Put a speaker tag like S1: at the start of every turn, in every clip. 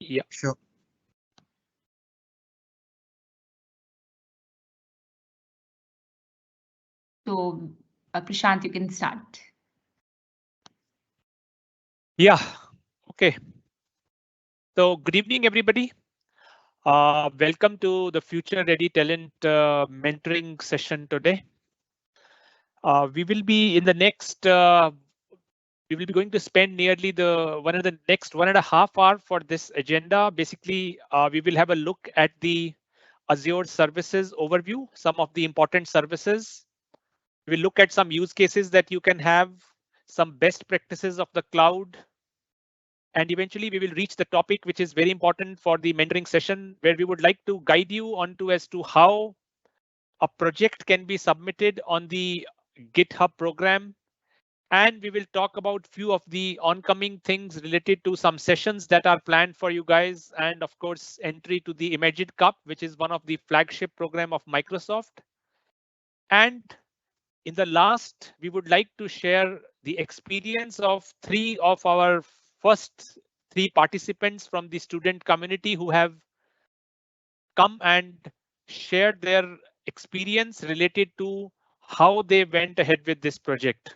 S1: Yeah.
S2: Sure.
S3: So, Prashant, you can start.
S1: Yeah. Okay. So good evening, everybody. Welcome to the Future Ready Talent mentoring session today. We will be in the next. We will be going to spend nearly the next 1.5 hours for this agenda. Basically, we will have a look at the Azure services overview, some of the important services. We'll look at some use cases that you can have, some best practices of the cloud. And eventually we will reach the topic which is very important for the mentoring session, where we would like to guide you onto as to how a project can be submitted on the GitHub program. And we will talk about few of the oncoming things related to some sessions that are planned for you guys. And of course, entry to the Imagine Cup, which is one of the flagship program of Microsoft. And in the last, we would like to share the experience of 3 of our first 3 participants from the student community who have come and shared their experience related to how they went ahead with this project.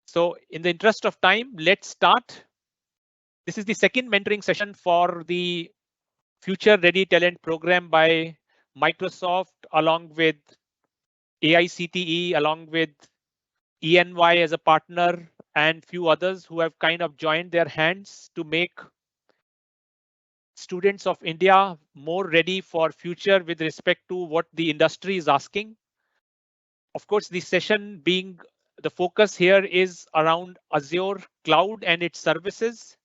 S1: So in the interest of time, let's start. This is the second mentoring session for the Future Ready Talent program by Microsoft, along with AICTE, along with ENY as a partner, and few others who have kind of joined their hands to make students of India more ready for future with respect to what the industry is asking. Of course, the session being the focus here is around Azure Cloud and its services.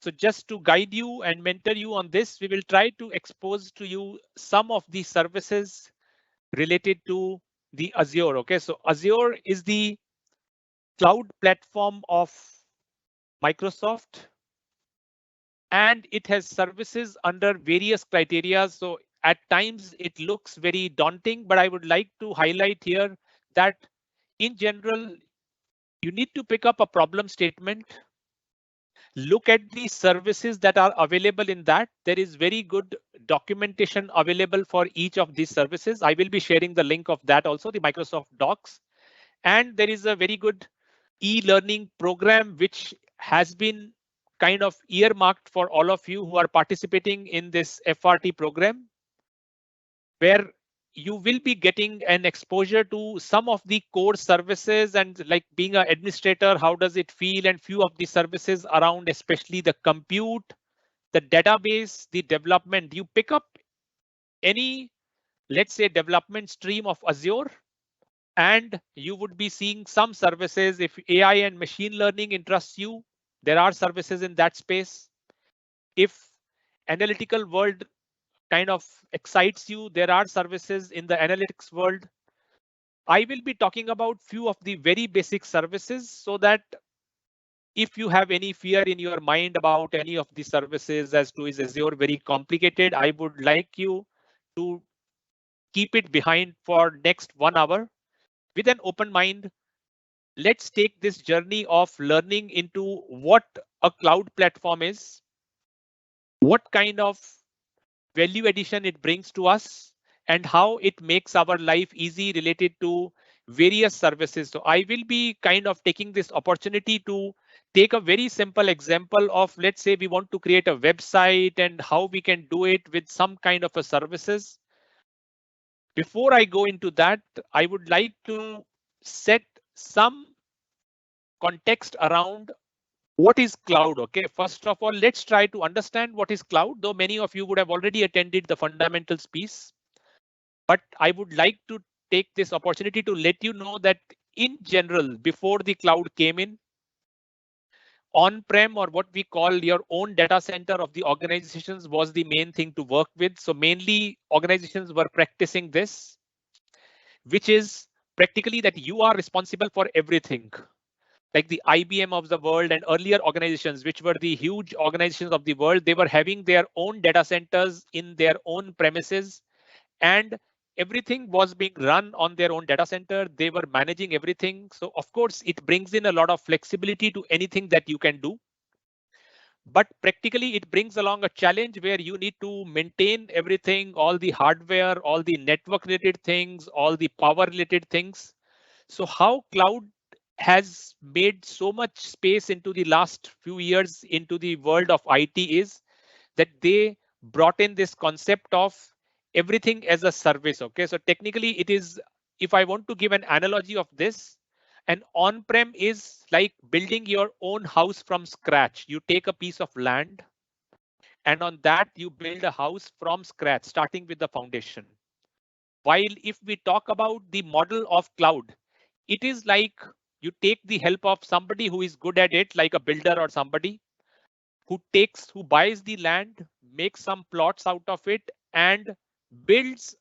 S1: So just to guide you and mentor you on this, we will try to expose to you some of the services related to the Azure. Okay, so Azure is the cloud platform of Microsoft, and it has services under various criteria. So at times it looks very daunting, but I would like to highlight here that in general, you need to pick up a problem statement, look at the services that are available in that. There is very good documentation available for each of these services. I will be sharing the link of that also, the Microsoft Docs. And there is a very good e-learning program which has been kind of earmarked for all of you who are participating in this FRT program, where you will be getting an exposure to some of the core services and like being an administrator, how does it feel, and few of the services around, especially the compute, the database, the development. You pick up any, let's say, development stream of Azure, and you would be seeing some services. If AI and machine learning interests you, there are services in that space. If analytical world kind of excites you, there are services in the analytics world. I will be talking about few of the very basic services, so that if you have any fear in your mind about any of the services as to is Azure very complicated, I would like you to keep it behind for next 1 hour with an open mind. Let's take this journey of learning into what a cloud platform is, what kind of value addition it brings to us, and how it makes our life easy related to various services. So I will be kind of taking this opportunity to take a very simple example of, let's say we want to create a website and how we can do it with some kind of a services. Before I go into that, I would like to set some context around what is cloud. Okay, first of all, let's try to understand what is cloud, though many of you would have already attended the fundamentals piece. But I would like to take this opportunity to let you know that in general, before the cloud came in, on-prem, or what we call your own data center of the organizations, was the main thing to work with. So mainly organizations were practicing this, which is practically that you are responsible for everything. Like the IBM of the world and earlier organizations, which were the huge organizations of the world, they were having their own data centers in their own premises, and everything was being run on their own data center. They were managing everything. So of course, it brings in a lot of flexibility to anything that you can do. But practically it brings along a challenge where you need to maintain everything, all the hardware, all the network related things, all the power related things. So how cloud has made so much space into the last few years into the world of IT is that they brought in this concept of everything as a service. Okay, so technically it is, if I want to give an analogy of this, an on-prem is like building your own house from scratch. You take a piece of land and on that you build a house from scratch, starting with the foundation. While if we talk about the model of cloud, it is like you take the help of somebody who is good at it, like a builder or somebody who buys the land, makes some plots out of it and builds,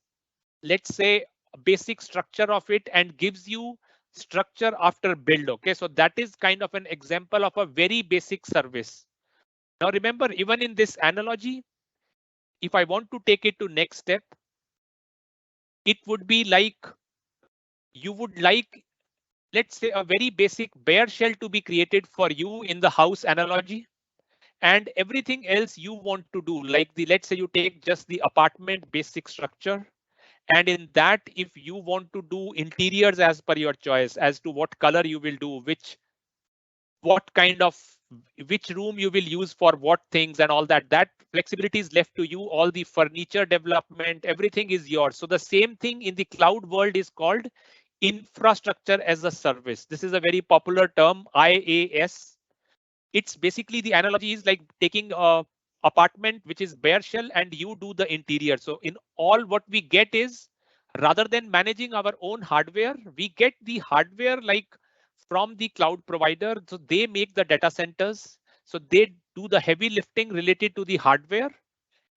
S1: let's say, a basic structure of it and gives you structure after build. Okay, so that is kind of an example of a very basic service. Now remember, even in this analogy, if I want to take it to next step, it would be like you would like, let's say, a very basic bare shell to be created for you in the house analogy, and everything else you want to do, like the, let's say you take just the apartment basic structure, and in that if you want to do interiors as per your choice as to what color you will do, what kind of, which room you will use for what things and all that, that flexibility is left to you. All the furniture development, everything is yours. So the same thing in the cloud world is called infrastructure as a service. This is a very popular term, IaaS. It's basically, the analogy is like taking a apartment which is bare shell and you do the interior. So in all, what we get is, rather than managing our own hardware, we get the hardware like from the cloud provider. So they make the data centers, so they do the heavy lifting related to the hardware,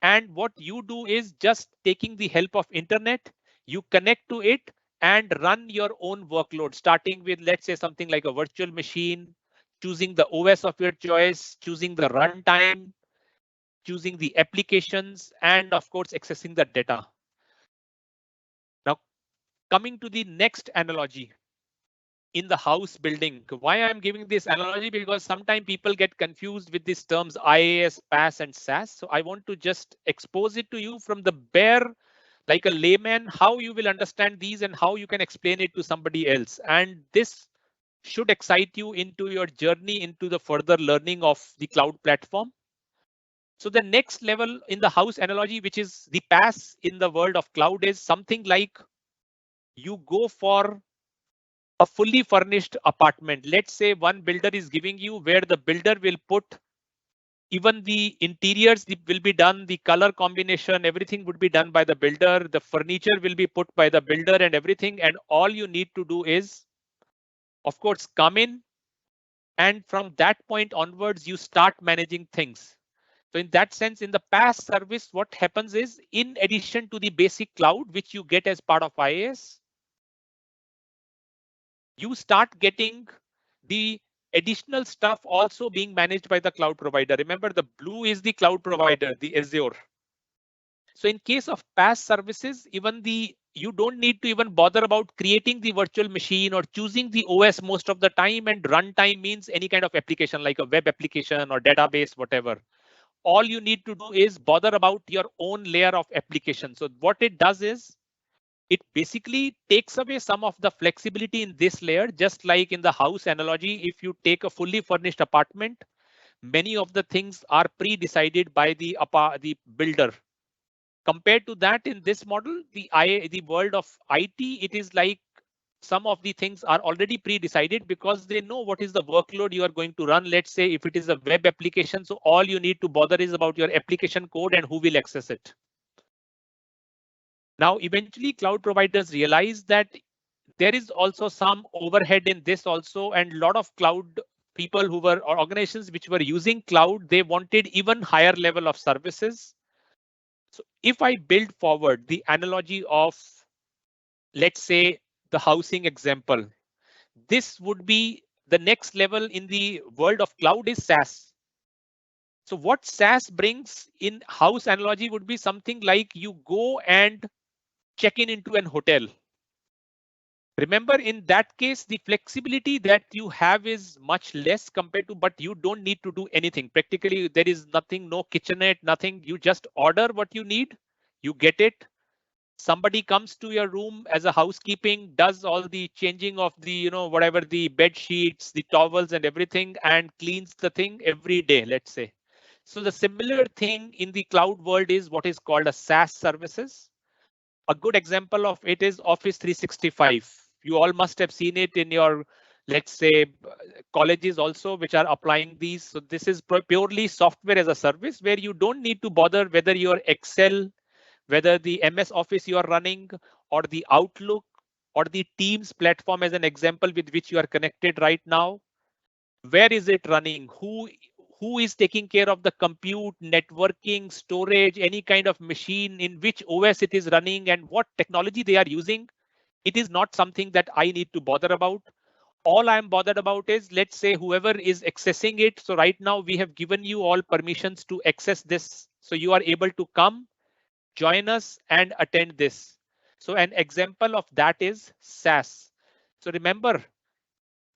S1: and what you do is just taking the help of internet, you connect to it and run your own workload, starting with, let's say, something like a virtual machine, choosing the OS of your choice, choosing the runtime, choosing the applications, and of course, accessing the data. Now, coming to the next analogy in the house building. Why I'm giving this analogy? Because sometimes people get confused with these terms IaaS, PaaS, and SaaS. So I want to just expose it to you from the bare, like a layman, how you will understand these and how you can explain it to somebody else. And this should excite you into your journey into the further learning of the cloud platform. So the next level in the house analogy, which is the PaaS in the world of cloud, is something like you go for a fully furnished apartment. Let's say one builder is giving you, where the builder will put even the interiors will be done, the color combination, everything would be done by the builder. The furniture will be put by the builder and everything. And all you need to do is, of course, come in. And from that point onwards, you start managing things. So in that sense, in the PaaS service, what happens is, in addition to the basic cloud, which you get as part of IaaS, you start getting the additional stuff also being managed by the cloud provider. Remember, the blue is the cloud provider, the Azure. So in case of PaaS services, even you don't need to even bother about creating the virtual machine or choosing the OS most of the time, and runtime means any kind of application like a web application or database, whatever. All you need to do is bother about your own layer of application. So what it does is, it basically takes away some of the flexibility in this layer. Just like in the house analogy, if you take a fully furnished apartment, many of the things are pre-decided by the builder. Compared to that, in this model, the world of IT, it is like some of the things are already pre-decided because they know what is the workload you are going to run. Let's say if it is a web application, so all you need to bother is about your application code and who will access it. Now, eventually, cloud providers realize that there is also some overhead in this also, and a lot of cloud people who were, or organizations which were using cloud, they wanted even higher level of services. So if I build forward the analogy of, let's say, the housing example, this would be the next level in the world of cloud is SaaS. So what SaaS brings in house analogy would be something like you go and check in into an hotel. Remember, in that case, the flexibility that you have is much less compared to, but you don't need to do anything. Practically, there is nothing, no kitchenette, nothing. You just order what you need, you get it. Somebody comes to your room as a housekeeping, does all the changing of the, whatever the bed sheets, the towels and everything, and cleans the thing every day, let's say. So the similar thing in the cloud world is what is called a SaaS services. A good example of it is Office 365. You all must have seen it in your, let's say, colleges also, which are applying these. So this is purely software as a service where you don't need to bother whether your Excel, whether the MS Office you are running, or the Outlook, or the Teams platform as an example with which you are connected right now. Where is it running? Who is taking care of the compute, networking, storage, any kind of machine, in which OS it is running, and what technology they are using? It is not something that I need to bother about. All I'm bothered about is, let's say, whoever is accessing it. So right now we have given you all permissions to access this. So you are able to come, join us and attend this. So an example of that is SaaS. So remember,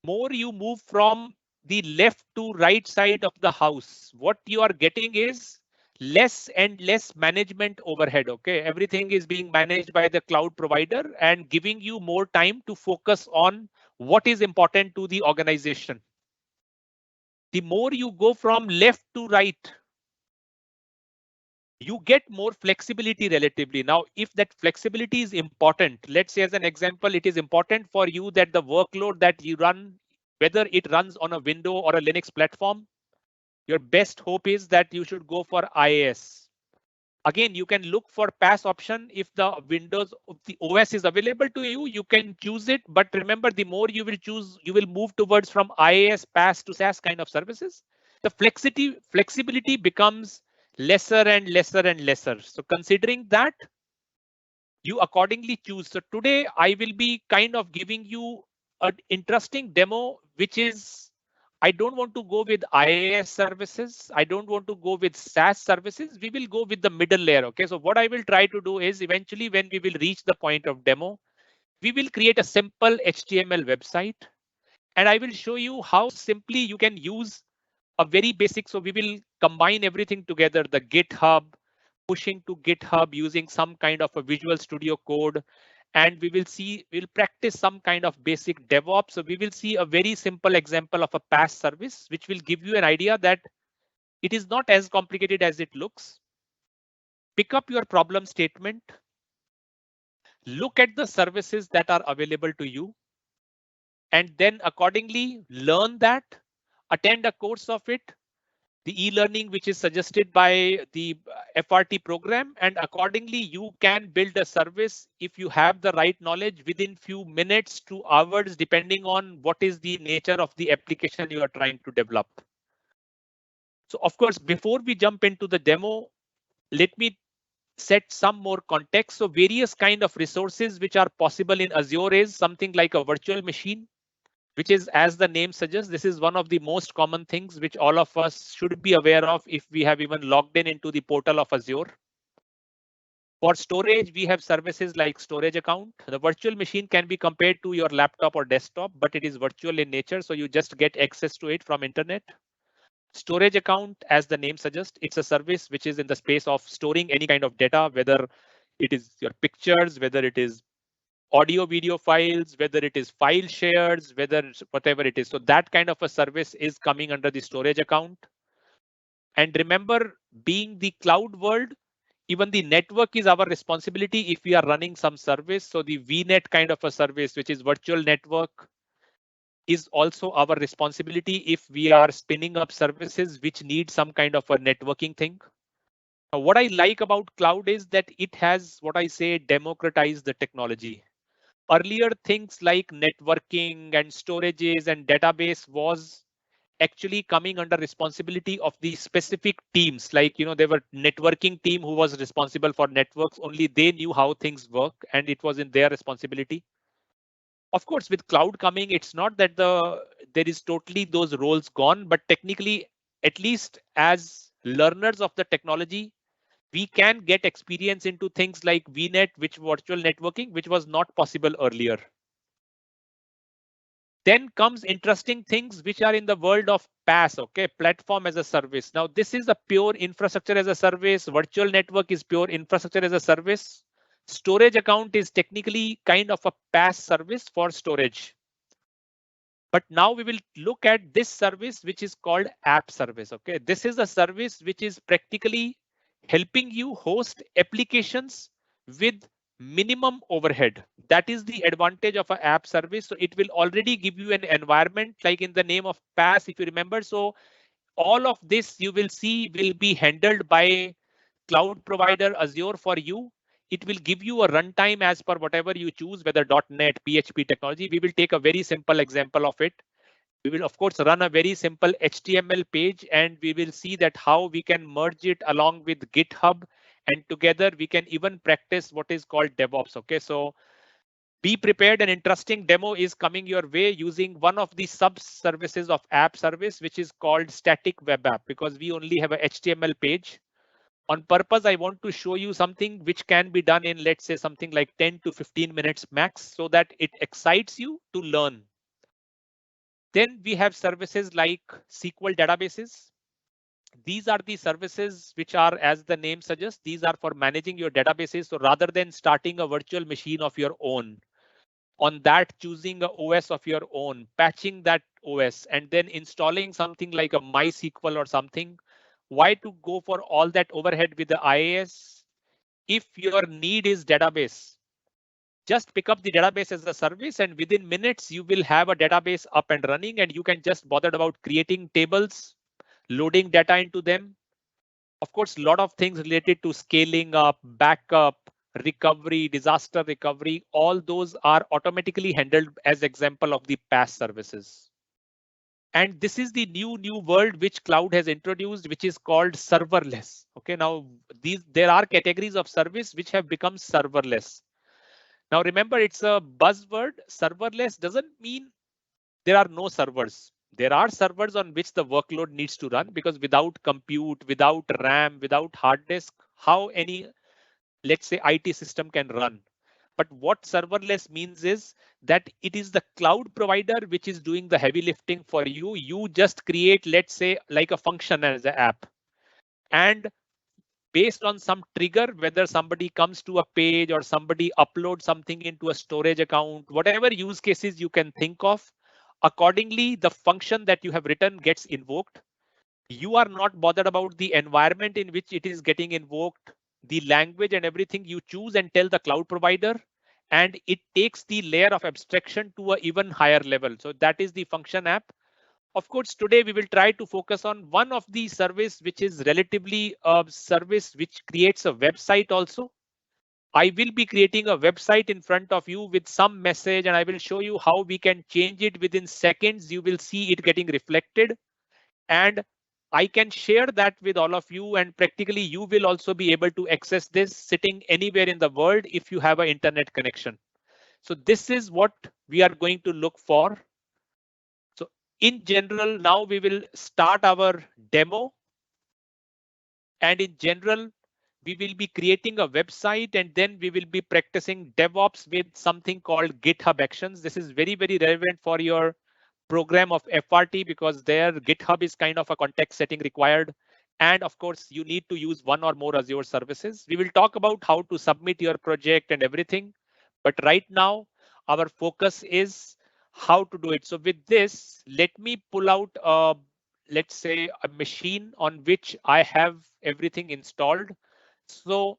S1: more you move from the left to right side of the house, what you are getting is less and less management overhead. Okay, everything is being managed by the cloud provider and giving you more time to focus on what is important to the organization. The more you go from left to right, you get more flexibility relatively. Now, if that flexibility is important, let's say as an example, it is important for you that the workload that you run, whether it runs on a Windows or a Linux platform, your best hope is that you should go for IaaS. Again, you can look for PaaS option. If the Windows, the OS is available to you, you can choose it. But remember, the more you will choose, you will move towards from IaaS, PaaS to SaaS kind of services. The flexibility becomes lesser and lesser and lesser. So considering that, you accordingly choose. So today I will be kind of giving you an interesting demo, which is, I don't want to go with IaaS services. I don't want to go with SaaS services. We will go with the middle layer. Okay, so what I will try to do is, eventually when we will reach the point of demo, we will create a simple HTML website and I will show you how simply you can use a very basic. So we will combine everything together, the GitHub, pushing to GitHub using some kind of a Visual Studio Code. And we'll practice some kind of basic DevOps. So we will see a very simple example of a PaaS service, which will give you an idea that it is not as complicated as it looks. Pick up your problem statement. Look at the services that are available to you. And then accordingly learn that, attend a course of it, the e-learning which is suggested by the FRT program, and accordingly you can build a service if you have the right knowledge within few minutes to hours, depending on what is the nature of the application you are trying to develop. So of course, before we jump into the demo, let me set some more context. So various kind of resources which are possible in Azure is something like a virtual machine, which is, as the name suggests, this is one of the most common things which all of us should be aware of if we have even logged in into the portal of Azure. For storage, we have services like storage account. The virtual machine can be compared to your laptop or desktop, but it is virtual in nature, so you just get access to it from internet. Storage account, as the name suggests, it's a service which is in the space of storing any kind of data, whether it is your pictures, whether it is audio video files, whether it is file shares, whatever it is. So that kind of a service is coming under the storage account. And remember, being the cloud world, even the network is our responsibility if we are running some service. So the VNet kind of a service, which is virtual network, is also our responsibility if we are spinning up services which need some kind of a networking thing. Now, what I like about cloud is that it has, what I say, democratized the technology. Earlier, things like networking and storages and database was actually coming under responsibility of the specific teams. Like, there were networking team who was responsible for networks. Only they knew how things work and it was in their responsibility. Of course, with cloud coming, it's not that there is totally those roles gone, but technically, at least as learners of the technology, we can get experience into things like VNet, which virtual networking, which was not possible earlier. Then comes interesting things which are in the world of PaaS, okay, platform as a service. Now, this is a pure infrastructure as a service. Virtual network is pure infrastructure as a service. Storage account is technically kind of a PaaS service for storage. But now we will look at this service, which is called app service. Okay, this is a service which is practically helping you host applications with minimum overhead. That is the advantage of an app service. So it will already give you an environment like in the name of PaaS, if you remember. So all of this you will see will be handled by cloud provider Azure for you. It will give you a runtime as per whatever you choose, whether .NET, PHP technology. We will take a very simple example of it. We will of course run a very simple HTML page, and we will see that how we can merge it along with GitHub, and together we can even practice what is called DevOps. Okay, so be prepared. An interesting demo is coming your way using one of the sub services of app service, which is called static web app, because we only have a HTML page. On purpose, I want to show you something which can be done in, let's say, something like 10 to 15 minutes max, so that it excites you to learn. Then we have services like SQL databases. These are the services which are, as the name suggests, these are for managing your databases. So rather than starting a virtual machine of your own, on that choosing a OS of your own, patching that OS, and then installing something like a MySQL or something, why to go for all that overhead with the IaaS? If your need is database, just pick up the database as a service, and within minutes you will have a database up and running, and you can just bother about creating tables, loading data into them. Of course, a lot of things related to scaling up, backup, recovery, disaster recovery, all those are automatically handled as example of the PaaS services. And this is the new world which cloud has introduced, which is called serverless. Okay, now there are categories of service which have become serverless. Now remember, it's a buzzword. Serverless doesn't mean there are no servers. There are servers on which the workload needs to run, because without compute, without RAM, without hard disk, how any, let's say, IT system can run. But what serverless means is that it is the cloud provider which is doing the heavy lifting for you. You just create, let's say, like a function as an app. And based on some trigger, whether somebody comes to a page or somebody uploads something into a storage account, whatever use cases you can think of, accordingly, the function that you have written gets invoked. You are not bothered about the environment in which it is getting invoked, the language and everything. You choose and tell the cloud provider, and it takes the layer of abstraction to an even higher level. So that is the function app. Of course, today we will try to focus on one of the service which is relatively a service which creates a website also. I will be creating a website in front of you with some message, and I will show you how we can change it within seconds. You will see it getting reflected, and I can share that with all of you, and practically you will also be able to access this sitting anywhere in the world if you have an internet connection. So this is what we are going to look for. So in general, now we will start our demo. And in general, we will be creating a website, and then we will be practicing DevOps with something called GitHub Actions. This is very, very relevant for your program of FRT, because there GitHub is kind of a context setting required. And of course, you need to use one or more Azure services. We will talk about how to submit your project and everything. But right now, our focus is how to do it. So with this, let me pull out let's say a machine on which I have everything installed. So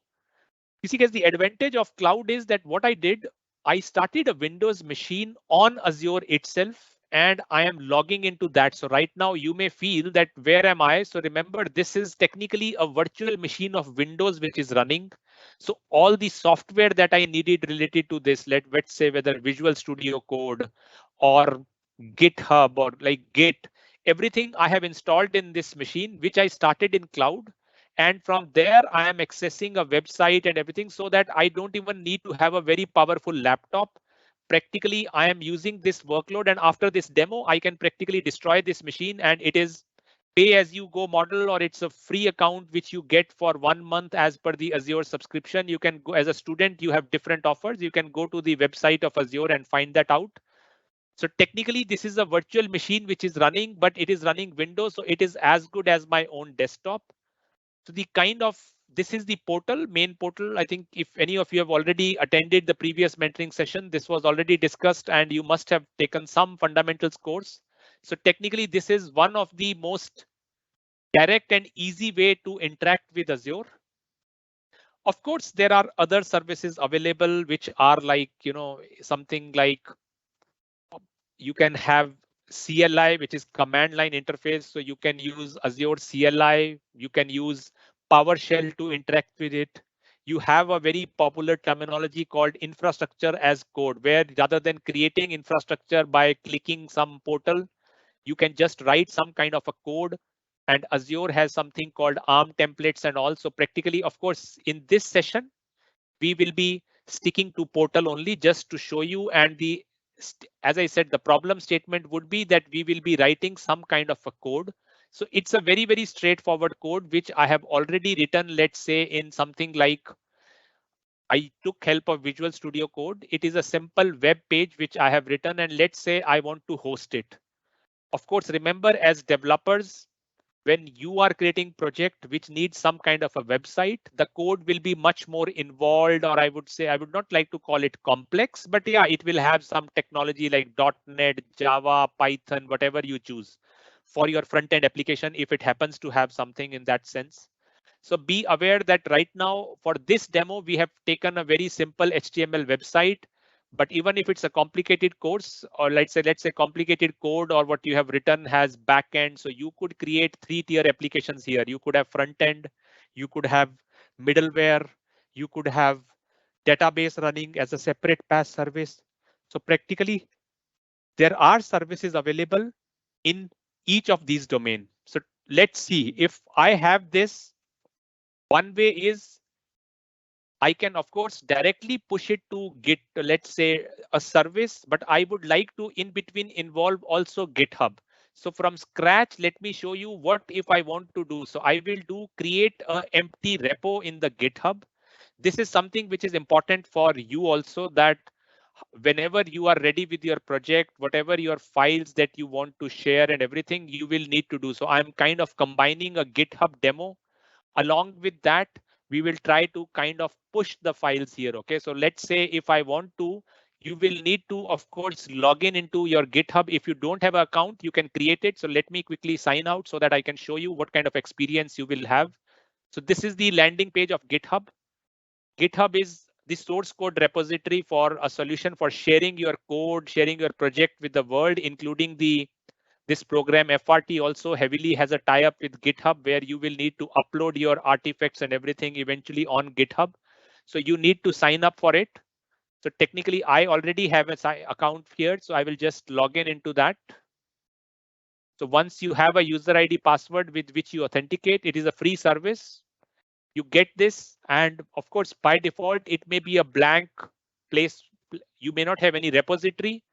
S1: you see, guys, the advantage of cloud is that what I did, I started a Windows machine on Azure itself, and I am logging into that. So right now you may feel that where am I? So remember, this is technically a virtual machine of Windows which is running. So all the software that I needed related to this, let's say whether Visual Studio Code or GitHub or like Git, everything I have installed in this machine, which I started in cloud. And from there, I am accessing a website and everything, so that I don't even need to have a very powerful laptop. Practically, I am using this workload, and after this demo, I can practically destroy this machine, and it is pay as you go model, or it's a free account which you get for 1 month as per the Azure subscription. You can go as a student, you have different offers. You can go to the website of Azure and find that out. So technically, this is a virtual machine which is running, but it is running Windows, so it is as good as my own desktop. So the kind of, this is the portal, main portal. I think if any of you have already attended the previous mentoring session, this was already discussed and you must have taken some fundamentals course. So technically, this is one of the most direct and easy way to interact with Azure. Of course, there are other services available which are like, something like you can have CLI, which is command line interface. So you can use Azure CLI, you can use PowerShell to interact with it. You have a very popular terminology called infrastructure as code, where rather than creating infrastructure by clicking some portal, you can just write some kind of a code. And Azure has something called ARM templates and also practically, of course, in this session, we will be sticking to portal only just to show you. And as I said, the problem statement would be that we will be writing some kind of a code. So it's a very, very straightforward code, which I have already written, let's say in something like, I took help of Visual Studio Code. It is a simple web page which I have written, and let's say I want to host it. Of course, remember, as developers, when you are creating project which needs some kind of a website, the code will be much more involved, or I would say, I would not like to call it complex, but yeah, it will have some technology like .NET, Java, Python, whatever you choose for your front end application, if it happens to have something in that sense. So be aware that right now for this demo, we have taken a very simple HTML website. But even if it's a complicated course, or let's say complicated code, or what you have written has backend, so you could create 3-tier applications here. You could have front end, you could have middleware, you could have database running as a separate PaaS service. So practically, there are services available in each of these domains. So let's see if I have this. One way is I can, of course, directly push it to Git, let's say a service, but I would like to in between involve also GitHub. So from scratch, let me show you what if I want to do. So I will create an empty repo in the GitHub. This is something which is important for you also, that whenever you are ready with your project, whatever your files that you want to share and everything, you will need to do. So I'm kind of combining a GitHub demo. Along with that, we will try to kind of push the files here. OK, so let's say if I want to, you will need to, of course, log in into your GitHub. If you don't have an account, you can create it. So let me quickly sign out so that I can show you what kind of experience you will have. So this is the landing page of GitHub. GitHub is the source code repository for a solution for sharing your code, sharing your project with the world, including this program FRT also heavily has a tie-up with GitHub, where you will need to upload your artifacts and everything eventually on GitHub. So you need to sign up for it. So technically, I already have an account here, so I will just log in into that. So once you have a user ID password with which you authenticate, it is a free service. You get this, and of course, by default, it may be a blank place. You may not have any repository.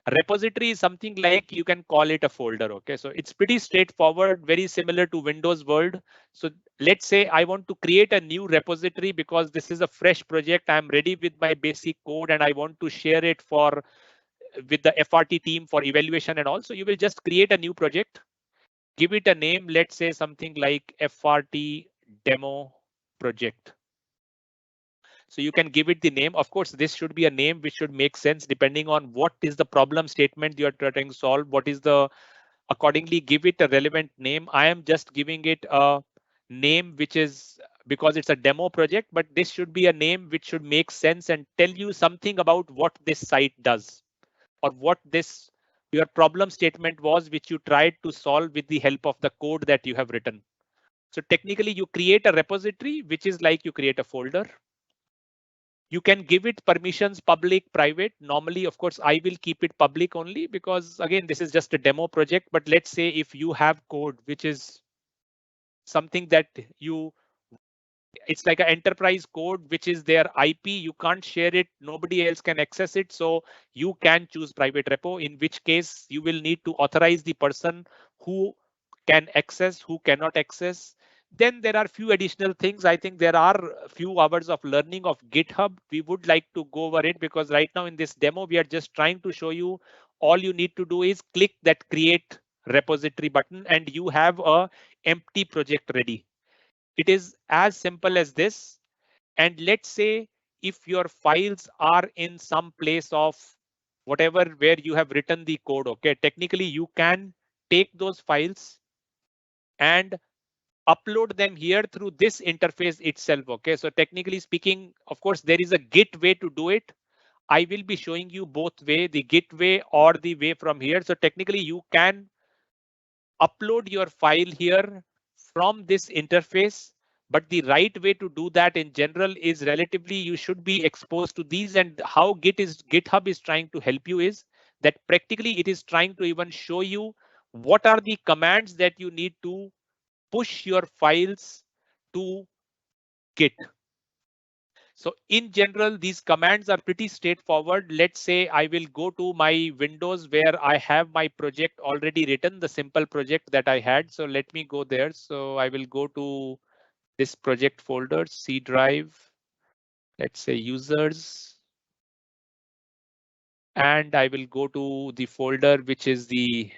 S1: A repository is something like, you can call it a folder. OK, so it's pretty straightforward, very similar to Windows world. So let's say I want to create a new repository because this is a fresh project. I'm ready with my basic code and I want to share it with the FRT team for evaluation. And also you will just create a new project, give it a name, let's say something like FRT demo project. So you can give it the name. Of course, this should be a name which should make sense depending on what is the problem statement you're trying to solve. What is accordingly give it a relevant name. I am just giving it a name which is because it's a demo project, but this should be a name which should make sense and tell you something about what this site does, or what your problem statement was, which you tried to solve with the help of the code that you have written. So technically, you create a repository, which is like you create a folder. You can give it permissions, public, private. Normally, of course, I will keep it public only because, again, this is just a demo project. But let's say if you have code, which is something that it's like an enterprise code, which is their IP, you can't share it. Nobody else can access it. So you can choose private repo, in which case you will need to authorize the person who can access, who cannot access. Then there are few additional things. I think there are a few hours of learning of GitHub. We would like to go over it because right now in this demo, we are just trying to show you all you need to do is click that create repository button and you have a empty project ready. It is as simple as this. And let's say if your files are in some place of whatever where you have written the code, okay, technically you can take those files and upload them here through this interface itself. Okay, so technically speaking, of course, there is a Git way to do it. I will be showing you both way, the Git way or the way from here. So technically you can upload your file here from this interface. But the right way to do that in general is relatively you should be exposed to these, and how GitHub is trying to help you is that practically it is trying to even show you what are the commands that you need to push your files to Git. So in general, these commands are pretty straightforward. Let's say I will go to my Windows where I have my project already written, the simple project that I had. So let me go there. So I will go to this project folder, C drive, let's say users. And I will go to the folder, which is the,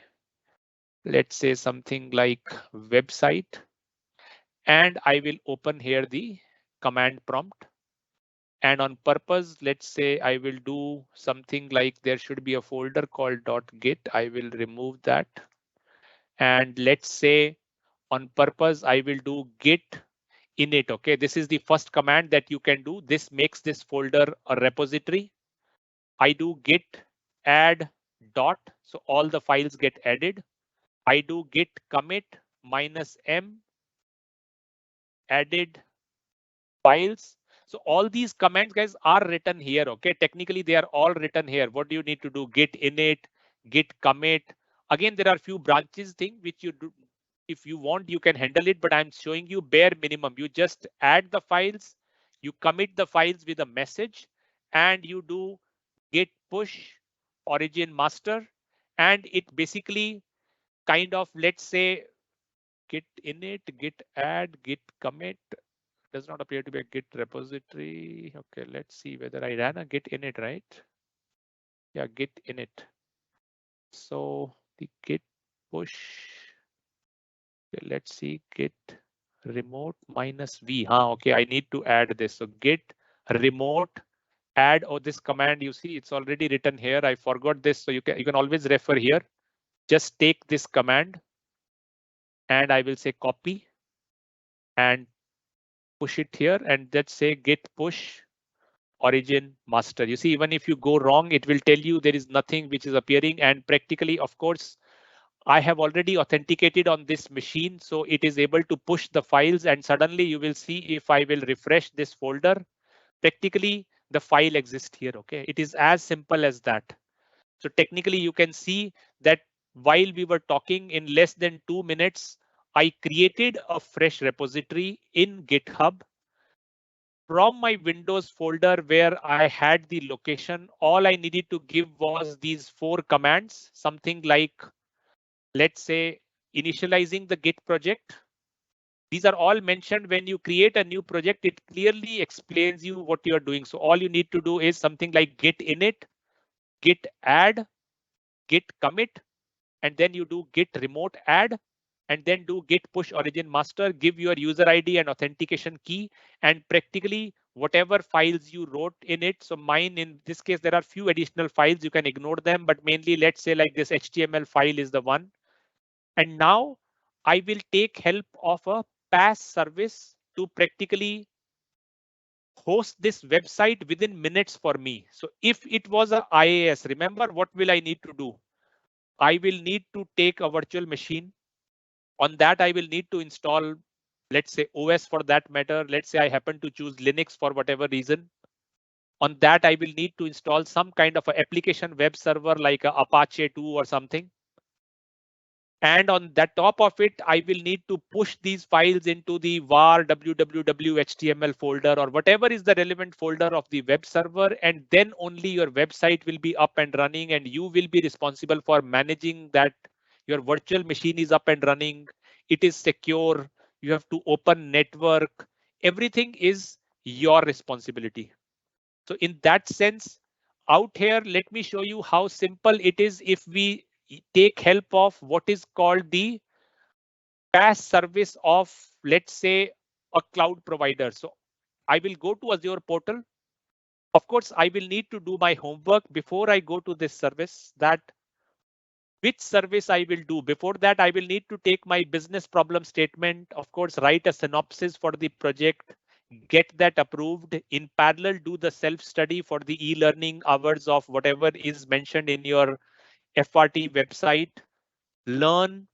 S1: let's say something like website. And I will open here the command prompt. And on purpose, let's say I will do something like there should be a folder called .git. I will remove that. And let's say on purpose, I will do git init. Okay, this is the first command that you can do. This makes this folder a repository. I do git add dot, so all the files get added. I do git commit -m added files. So all these commands, guys, are written here. Okay, technically they are all written here. What do you need to do? Git init, git commit. Again, there are few branches thing which you do. If you want, you can handle it, but I'm showing you bare minimum. You just add the files, you commit the files with a message, and you do git push origin master. And it basically kind of, let's say, git init, git add, git commit. Does not appear to be a git repository. Okay, let's see whether I ran a git init, right? Yeah, git init. So the git push. Okay, let's see, git remote -v. Okay, I need to add this. So git remote add, or this command, you see it's already written here. I forgot this, so you can always refer here. Just take this command and I will say copy and push it here, and let's say git push origin master. You see, even if you go wrong, it will tell you there is nothing which is appearing. And practically, of course, I have already authenticated on this machine, so it is able to push the files, and suddenly you will see if I will refresh this folder, practically the file exists here. Okay, it is as simple as that. So technically you can see that while we were talking, in less than 2 minutes, I created a fresh repository in GitHub from my Windows folder where I had the location. All I needed to give was these 4 commands, something like, let's say, initializing the Git project. These are all mentioned when you create a new project. It clearly explains you what you're doing. So all you need to do is something like git init, git add, git commit, and then you do git remote add, and then do git push origin master, give your user ID and authentication key, and practically whatever files you wrote in it. So mine, in this case, there are few additional files, you can ignore them, but mainly let's say like this HTML file is the one. And now I will take help of a PaaS service to practically host this website within minutes for me. So if it was a IaaS, remember what will I need to do? I will need to take a virtual machine. On that, I will need to install, let's say, OS for that matter. Let's say I happen to choose Linux for whatever reason. On that, I will need to install some kind of an application web server like a Apache 2 or something. And on that top of it, I will need to push these files into the var www HTML folder or whatever is the relevant folder of the web server. And then only your website will be up and running, and you will be responsible for managing that. Your virtual machine is up and running. It is secure. You have to open network. Everything is your responsibility. So in that sense, out here, let me show you how simple it is if we take help of what is called the PaaS service of, let's say, a cloud provider. So I will go to Azure portal. Of course, I will need to do my homework before I go to this service, that which service I will do. Before that, I will need to take my business problem statement, of course, write a synopsis for the project, get that approved. In parallel, do the self-study for the e-learning hours of whatever is mentioned in your FRT website, learn,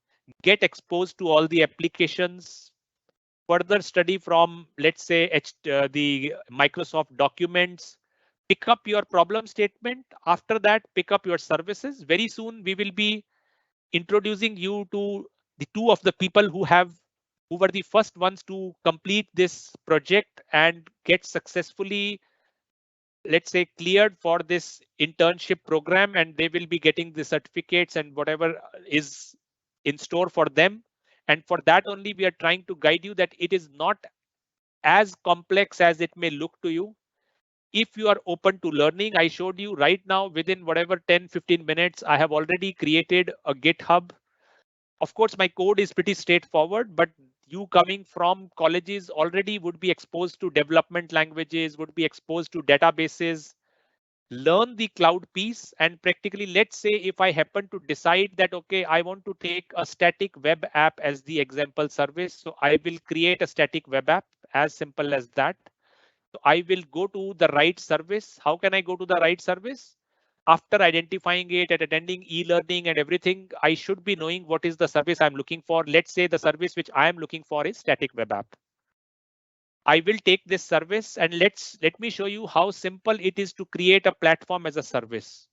S1: get exposed to all the applications, further study from, let's say, the Microsoft documents, pick up your problem statement. After that, pick up your services. Very soon, we will be introducing you to the two of the people who were the first ones to complete this project and get successfully, let's say, cleared for this internship program, and they will be getting the certificates and whatever is in store for them. And for that only, we are trying to guide you that it is not as complex as it may look to you. If you are open to learning, I showed you right now within whatever 10-15 minutes, I have already created a GitHub. Of course, my code is pretty straightforward, but you coming from colleges already would be exposed to development languages, would be exposed to databases, learn the cloud piece. And practically, let's say if I happen to decide that, okay, I want to take a static web app as the example service. So I will create a static web app, as simple as that. So I will go to the right service. How can I go to the right service? After identifying it and attending e-learning and everything, I should be knowing what is the service I'm looking for. Let's say the service which I am looking for is static web app. I will take this service and let me show you how simple it is to create a platform as a service.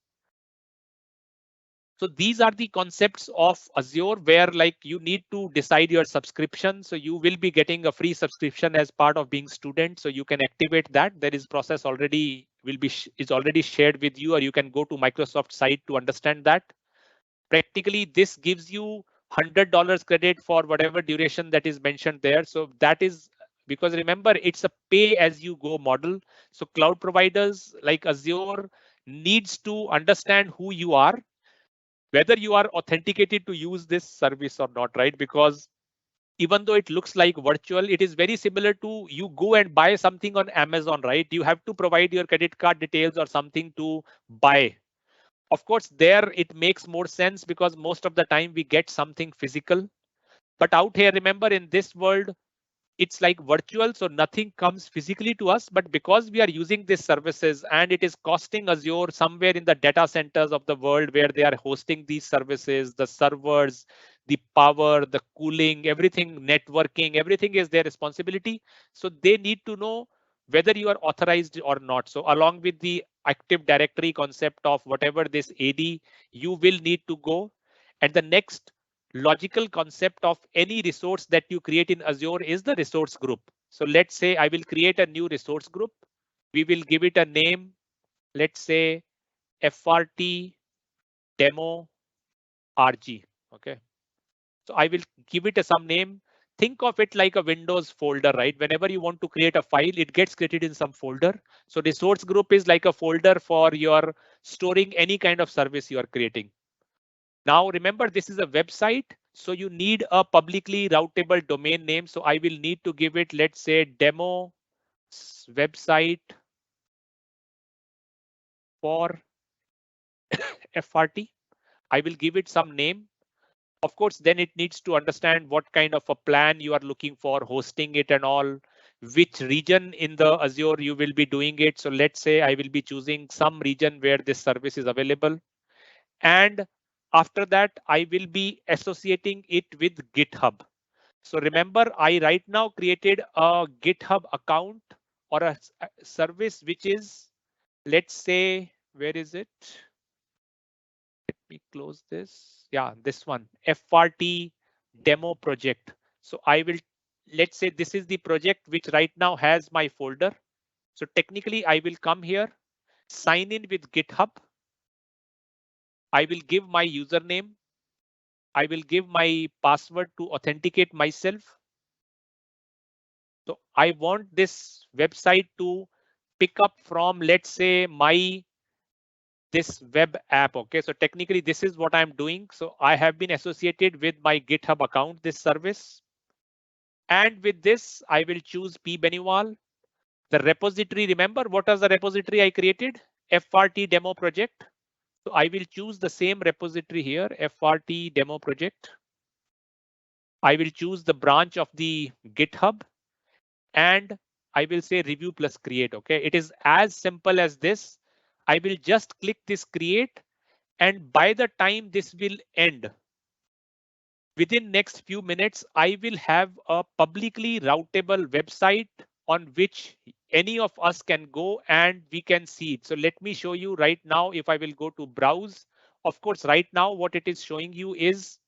S1: So these are the concepts of Azure, where like you need to decide your subscription. So you will be getting a free subscription as part of being student. So you can activate that. There is process already is already shared with you, or you can go to Microsoft site to understand that. Practically, this gives you $100 credit for whatever duration that is mentioned there. So that is because remember, it's a pay as you go model. So cloud providers like Azure needs to understand who you are, whether you are authenticated to use this service or not, right? Because even though it looks like virtual, it is very similar to you go and buy something on Amazon, right? You have to provide your credit card details or something to buy. Of course, there it makes more sense because most of the time we get something physical. But out here, remember, in this world, it's like virtual, so nothing comes physically to us. But because we are using these services and it is costing Azure somewhere in the data centers of the world where they are hosting these services, the servers, the power, the cooling, everything, networking, everything is their responsibility. So they need to know whether you are authorized or not. So along with the Active Directory concept of whatever this AD, you will need to go. And the next logical concept of any resource that you create in Azure is the resource group. So let's say I will create a new resource group. We will give it a name. Let's say FRT demo RG. Okay. So I will give it some name. Think of it like a Windows folder, right? Whenever you want to create a file, it gets created in some folder. So resource group is like a folder for your storing any kind of service you are creating. Now, remember, this is a website, so you need a publicly routable domain name. So I will need to give it, let's say, demo website for FRT. I will give it some name. Of course, then it needs to understand what kind of a plan you are looking for, hosting it and all, which region in the Azure you will be doing it. So let's say I will be choosing some region where this service is available. And after that, I will be associating it with GitHub. So remember, I right now created a GitHub account or a service, which is, let's say, where is it? Let me close this. Yeah, this one, FRT demo project. So I will, let's say this is the project which right now has my folder. So technically I will come here, sign in with GitHub. I will give my username. I will give my password to authenticate myself. So I want this website to pick up from, let's say, my this web app. Okay, so technically this is what I'm doing. So I have been associated with my GitHub account, this service. And with this, I will choose P. Beniwal. The repository, remember what was the repository I created? FRT demo project. So I will choose the same repository here, FRT demo project. I will choose the branch of the GitHub and I will say review plus create. OK, it is as simple as this. I will just click this create. And by the time this will end, within next few minutes, I will have a publicly routable website on which any of us can go and we can see it. So let me show you right now. If I will go to browse, of course, right now what it is showing you is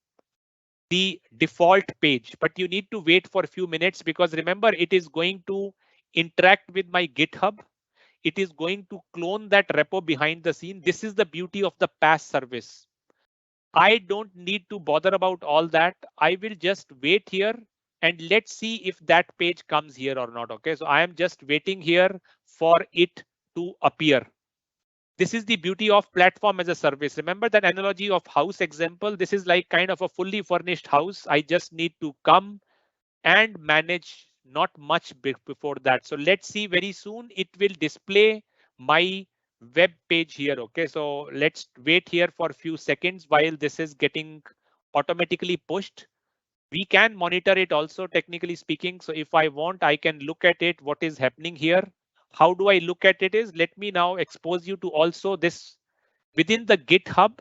S1: the default page, but you need to wait for a few minutes because remember, it is going to interact with my GitHub. It is going to clone that repo behind the scene. This is the beauty of the PaaS service. I don't need to bother about all that. I will just wait here and let's see if that page comes here or not. OK, so I am just waiting here for it to appear. This is the beauty of platform as a service. Remember that analogy of house example. This is like kind of a fully furnished house. I just need to come and manage, not much before that. So let's see, very soon it will display my web page here. OK, so let's wait here for a few seconds while this is getting automatically pushed. We can monitor it also, technically speaking. So if I want, I can look at it, what is happening here. How do I look at it is, let me now expose you to also this within the GitHub.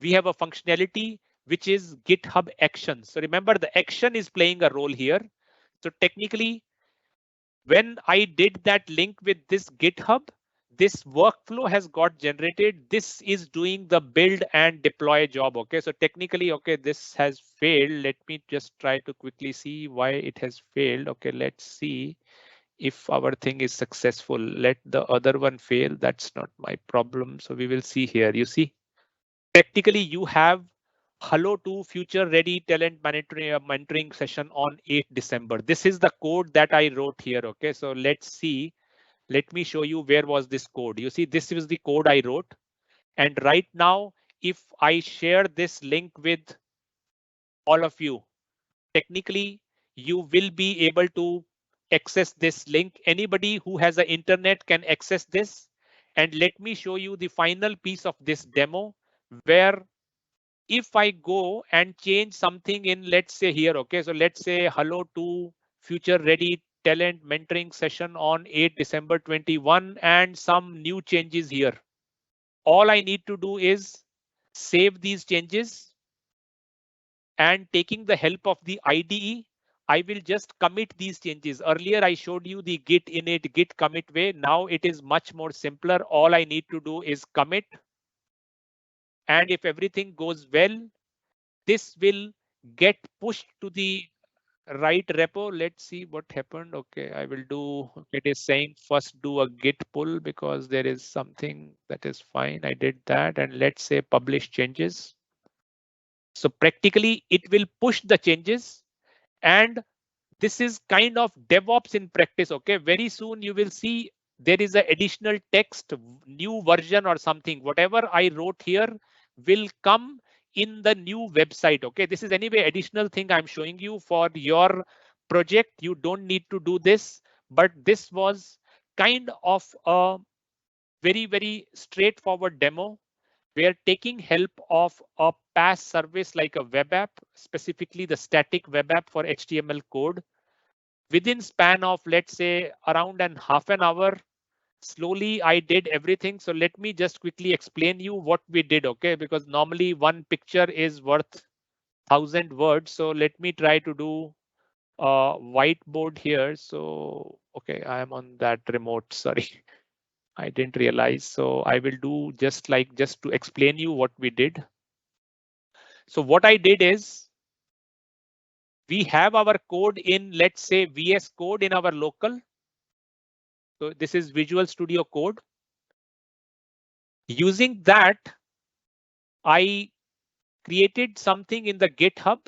S1: We have a functionality which is GitHub Actions. So remember, the action is playing a role here. So technically, when I did that link with this GitHub, this workflow has got generated. This is doing the build and deploy job. OK, so technically, OK, this has failed. Let me just try to quickly see why it has failed. OK, let's see if our thing is successful. Let the other one fail. That's not my problem. So we will see here. You see, practically you have Hello to Future Ready Talent mentoring session on 8th December. This is the code that I wrote here. OK, so let's see. Let me show you where was this code. You see, this is the code I wrote. And right now, if I share this link with all of you, technically, you will be able to access this link. Anybody who has the internet can access this. And let me show you the final piece of this demo where if I go and change something in, let's say here, OK, so let's say hello to Future Ready Talent mentoring session on 8 December 21 and some new changes here. All I need to do is save these changes and taking the help of the IDE, I will just commit these changes. Earlier, I showed you the git init, git commit way. Now it is much more simpler. All I need to do is commit. And if everything goes well, this will get pushed to the right repo. Let's see what happened. OK, I will do, it is saying first do a git pull because there is something that is fine. I did that and let's say publish changes. So practically it will push the changes and this is kind of DevOps in practice. OK, very soon you will see there is an additional text, new version or something. Whatever I wrote here will come in the new website. OK, this is anyway additional thing I'm showing you for your project. You don't need to do this, but this was kind of a very straightforward demo. We are taking help of a PaaS service like a web app, specifically the static web app for HTML code. Within span of, let's say, around half an hour, slowly I did everything. So let me just quickly explain you what we did. OK, because normally one picture is worth 1,000 words. So let me try to do a whiteboard here. So OK, I am on that remote. Sorry, I didn't realize. So I will do just to explain you what we did. So what I did is we have our code in, let's say, VS Code in our local. So this is Visual Studio Code. Using that, I created something in the GitHub,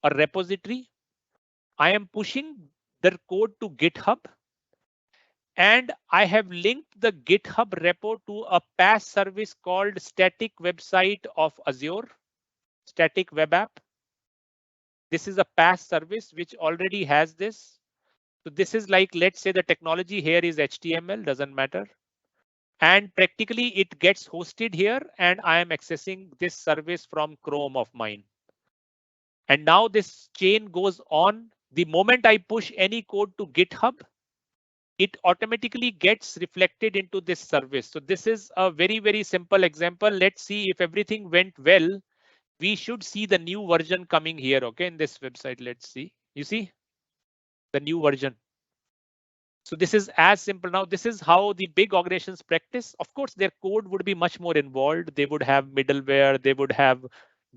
S1: a repository. I am pushing the code to GitHub. And I have linked the GitHub repo to a PaaS service called Static Website of Azure, Static Web App. This is a PaaS service which already has this. So this is like, let's say the technology here is HTML, doesn't matter. And practically it gets hosted here and I am accessing this service from Chrome of mine. And now this chain goes on. The moment I push any code to GitHub, it automatically gets reflected into this service. So this is a very, very simple example. Let's see if everything went well. We should see the new version coming here, okay, in this website. Let's see. You see the new version. So this is as simple. Now, this is how the big organizations practice. Of course, their code would be much more involved. They would have middleware, they would have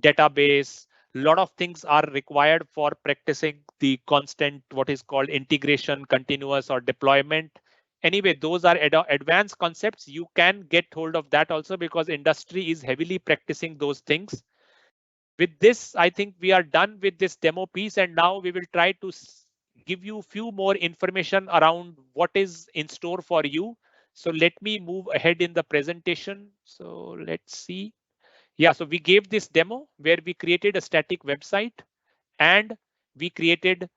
S1: database. A lot of things are required for practicing the constant, what is called integration, continuous or deployment. Anyway, those are advanced concepts. You can get hold of that also because industry is heavily practicing those things. With this, I think we are done with this demo piece, and now we will try to give you few more information around what is in store for you. So let me move ahead in the presentation. So let's see. Yeah, so we gave this demo where we created a static website and we created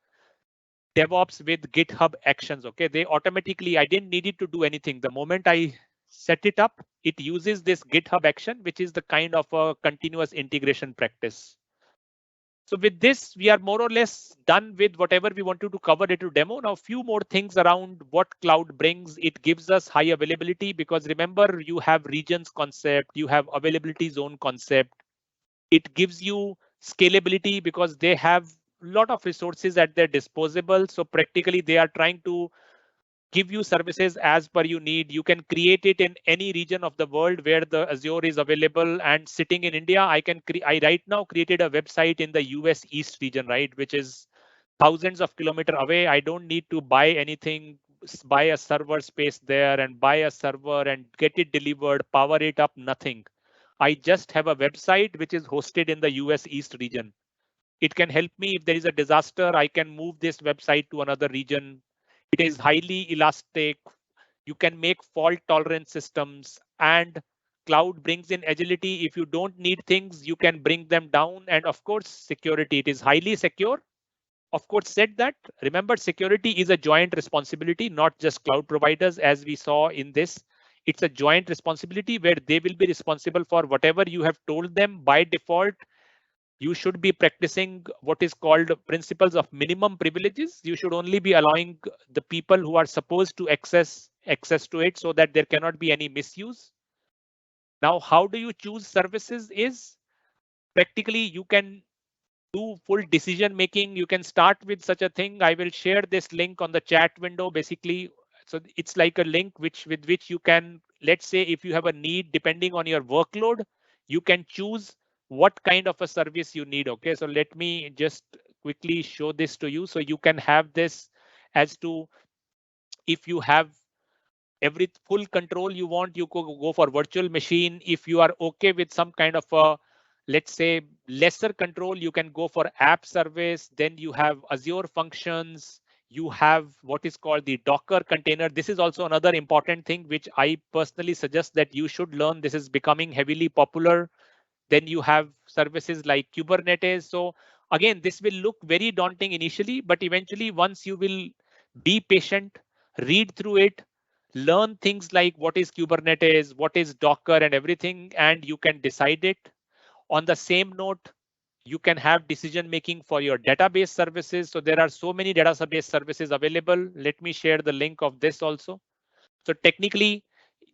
S1: DevOps with GitHub Actions. Okay, they automatically, I didn't need it to do anything. The moment I set it up, it uses this GitHub action, which is the kind of a continuous integration practice. So with this, we are more or less done with whatever we wanted to cover into demo. Now, a few more things around what cloud brings. It gives us high availability because remember, you have regions concept, you have availability zone concept. It gives you scalability because they have a lot of resources at their disposal. So practically, they are trying to give you services as per you need. You can create it in any region of the world where the Azure is available. And sitting in India, I right now created a website in the US East region, right, which is thousands of kilometers away. I don't need to buy anything, buy a server space there and buy a server and get it delivered, power it up, nothing. I just have a website which is hosted in the US East region. It can help me if there is a disaster. I can move this website to another region. It is highly elastic. You can make fault tolerant systems, and cloud brings in agility. If you don't need things, you can bring them down. And of course, security. It is highly secure. Of course, said that, remember, security is a joint responsibility, not just cloud providers, as we saw in this. It's a joint responsibility where they will be responsible for whatever you have told them by default. You should be practicing what is called principles of minimum privileges. You should only be allowing the people who are supposed to access to it so that there cannot be any misuse. Now, how do you choose services is practically you can do full decision making. You can start with such a thing. I will share this link on the chat window basically. So it's like a link with which you can, let's say if you have a need depending on your workload, you can choose what kind of a service you need. Okay, so let me just quickly show this to you. So you can have this as to if you have every full control you want, you could go for virtual machine. If you are okay with some kind of a, let's say, lesser control, you can go for app service. Then you have Azure functions. You have what is called the Docker container. This is also another important thing which I personally suggest that you should learn. This is becoming heavily popular. Then you have services like Kubernetes. So again, this will look very daunting initially, but eventually once you will be patient, read through it, learn things like what is Kubernetes, what is Docker and everything, and you can decide it. On the same note, you can have decision making for your database services. So there are so many database services available. Let me share the link of this also. So technically,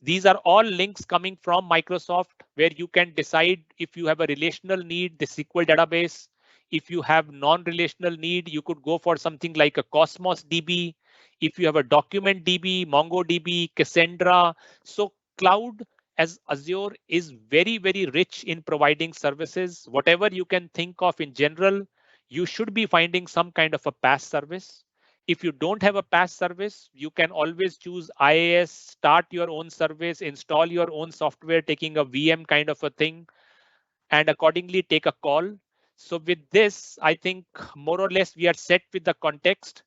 S1: these are all links coming from Microsoft where you can decide if you have a relational need, the SQL database. If you have non-relational need, you could go for something like a Cosmos DB. If you have a document DB, MongoDB, Cassandra. So cloud as Azure is very, very rich in providing services. Whatever you can think of in general, you should be finding some kind of a PaaS service. If you don't have a PaaS service, you can always choose IaaS, start your own service, install your own software, taking a VM kind of a thing, and accordingly take a call. So with this, I think more or less we are set with the context.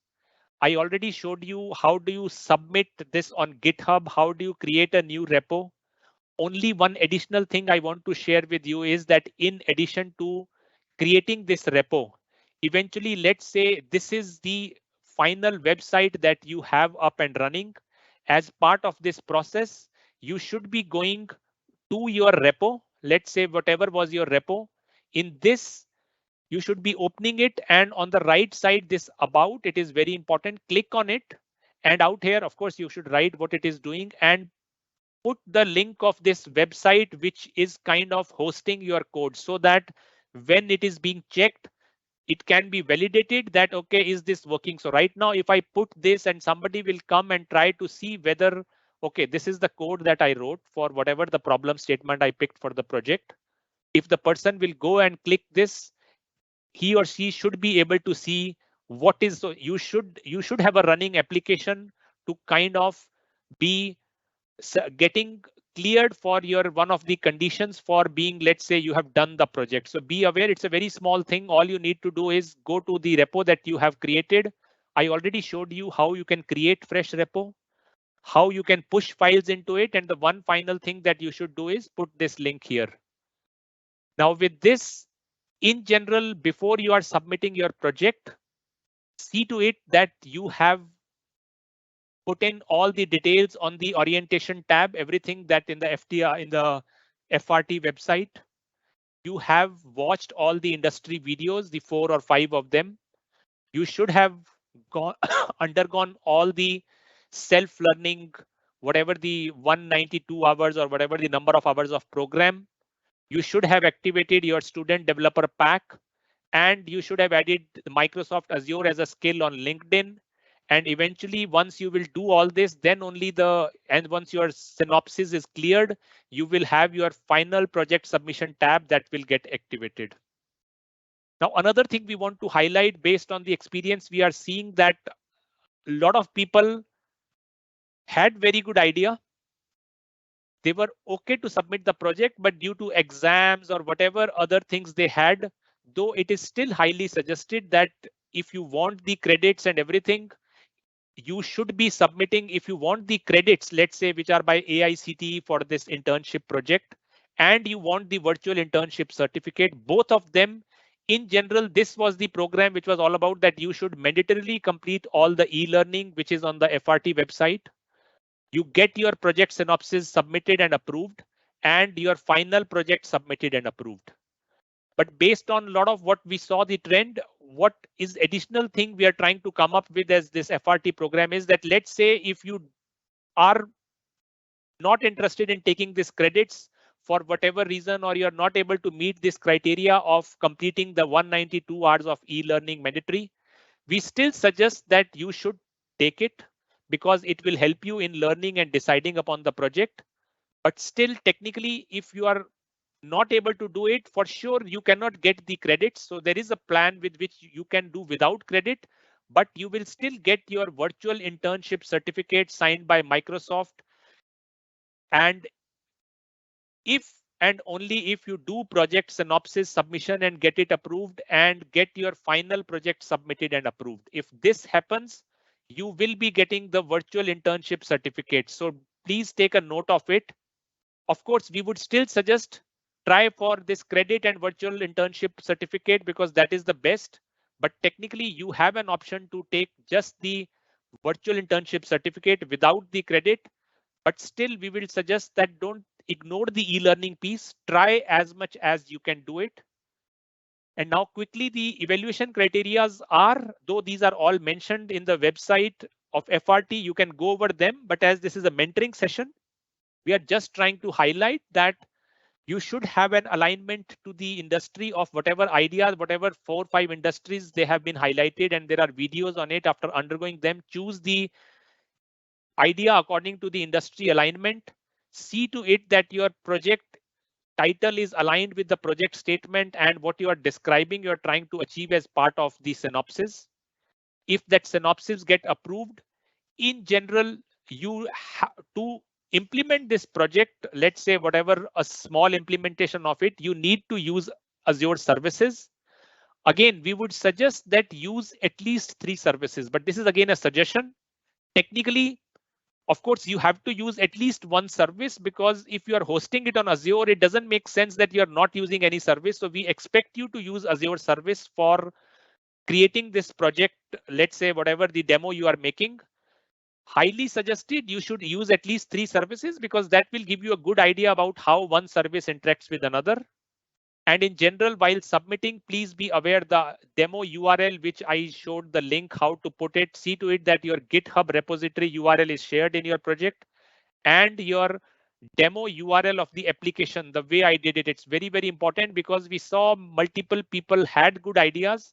S1: I already showed you how do you submit this on GitHub, how do you create a new repo. Only one additional thing I want to share with you is that in addition to creating this repo, eventually, let's say this is the final website that you have up and running. As part of this process, you should be going to your repo. Let's say whatever was your repo. In this, you should be opening it, and on the right side, this about, it is very important. Click on it, and out here, of course, you should write what it is doing and put the link of this website which is kind of hosting your code, so that when it is being checked, it can be validated that, okay, is this working? So right now, if I put this and somebody will come and try to see whether, okay, this is the code that I wrote for whatever the problem statement I picked for the project. If the person will go and click this, he or she should be able to see what is. So you should have a running application to kind of be getting cleared for your one of the conditions for being, let's say you have done the project. So be aware, it's a very small thing. All you need to do is go to the repo that you have created. I already showed you how you can create fresh repo, how you can push files into it. And the one final thing that you should do is put this link here. Now with this, in general, before you are submitting your project, see to it that you have put in all the details on the orientation tab, everything that in the FRT website. You have watched all the industry videos, the 4 or 5 of them. You should have undergone all the self-learning, whatever the 192 hours or whatever the number of hours of program. You should have activated your student developer pack, and you should have added Microsoft Azure as a skill on LinkedIn. And eventually, once you will do all this, then only once your synopsis is cleared, you will have your final project submission tab that will get activated. Now, another thing we want to highlight based on the experience, we are seeing that a lot of people had very good idea. They were okay to submit the project, but due to exams or whatever other things they had, though it is still highly suggested that if you want the credits and everything, you should be submitting. If you want the credits, let's say, which are by AICTE for this internship project, and you want the virtual internship certificate, both of them, in general, this was the program which was all about that you should mandatorily complete all the e-learning, which is on the FRT website. You get your project synopsis submitted and approved, and your final project submitted and approved. But based on a lot of what we saw the trend, what is additional thing we are trying to come up with as this FRT program is that, let's say if you are not interested in taking these credits for whatever reason, or you're not able to meet this criteria of completing the 192 hours of e-learning mandatory, we still suggest that you should take it because it will help you in learning and deciding upon the project. But still, technically, if you are not able to do it, for sure you cannot get the credits. So there is a plan with which you can do without credit, but you will still get your virtual internship certificate signed by Microsoft. And if and only if you do project synopsis submission and get it approved and get your final project submitted and approved, if this happens, you will be getting the virtual internship certificate. So please take a note of it. Of course, we would still suggest try for this credit and virtual internship certificate because that is the best. But technically, you have an option to take just the virtual internship certificate without the credit. But still, we will suggest that don't ignore the e-learning piece. Try as much as you can do it. And now quickly, the evaluation criteria are, though these are all mentioned in the website of FRT, you can go over them. But as this is a mentoring session, we are just trying to highlight that you should have an alignment to the industry of whatever ideas, whatever 4 or 5 industries they have been highlighted, and there are videos on it. After undergoing them, choose the idea according to the industry alignment. See to it that your project title is aligned with the project statement and what you are describing you're trying to achieve as part of the synopsis. If that synopsis get approved, in general, you have to implement this project. Let's say whatever a small implementation of it, you need to use Azure services. Again, we would suggest that use at least 3 services, but this is again a suggestion. Technically, of course, you have to use at least one service, because if you are hosting it on Azure, it doesn't make sense that you're not using any service. So we expect you to use Azure service for creating this project. Let's say whatever the demo you are making, highly suggested you should use at least 3 services, because that will give you a good idea about how one service interacts with another. And in general, while submitting, please be aware the demo URL, which I showed the link how to put it, see to it that your GitHub repository URL is shared in your project, and your demo URL of the application, the way I did it. It's very, very important, because we saw multiple people had good ideas.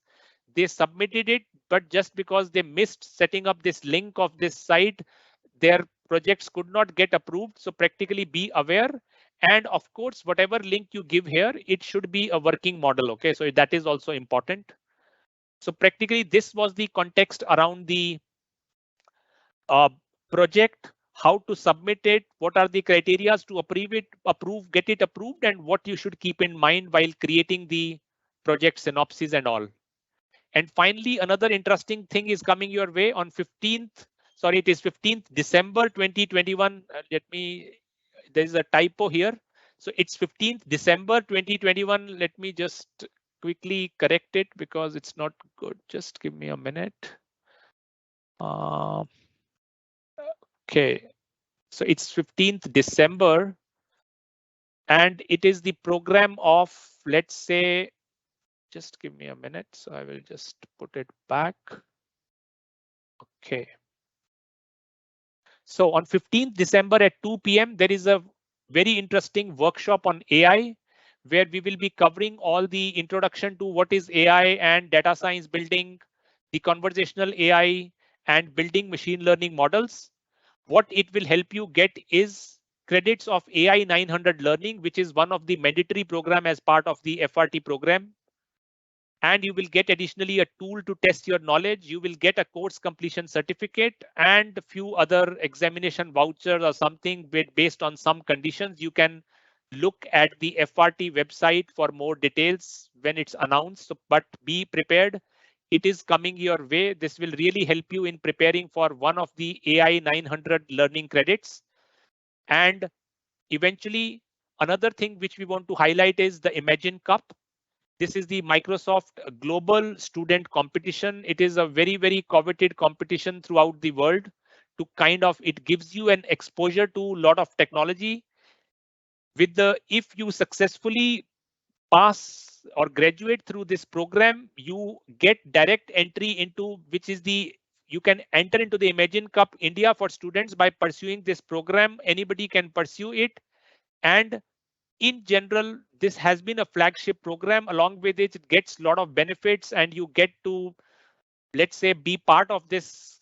S1: They submitted it, but just because they missed setting up this link of this site, their projects could not get approved. So practically be aware. And of course, whatever link you give here, it should be a working model. Okay, so that is also important. So practically, this was the context around the project, how to submit it, what are the criteria to get it approved, and what you should keep in mind while creating the project synopsis and all. And finally, another interesting thing is coming your way on 15th. Sorry, it is 15th December 2021. There is a typo here. So it's 15th December 2021. Let me just quickly correct it because it's not good. Just give me a minute. Okay, so it's 15th December, and it is the program of, let's say, just give me a minute. So I will just put it back. Okay. So on 15th December at 2 p.m., there is a very interesting workshop on AI, where we will be covering all the introduction to what is AI and data science building, the conversational AI, and building machine learning models. What it will help you get is credits of AI 900 learning, which is one of the mandatory program as part of the FRT program. And you will get additionally a tool to test your knowledge. You will get a course completion certificate and a few other examination vouchers or something based on some conditions. You can look at the FRT website for more details when it's announced, but be prepared. It is coming your way. This will really help you in preparing for one of the AI 900 learning credits. And eventually, another thing which we want to highlight is the Imagine Cup. This is the Microsoft Global Student Competition. It is a very, very coveted competition throughout the world. It gives you an exposure to a lot of technology. If you successfully pass or graduate through this program, you get direct entry into you can enter into the Imagine Cup India for students by pursuing this program. Anybody can pursue it. And in general, this has been a flagship program. Along with it, it gets a lot of benefits, and you get to, let's say, be part of this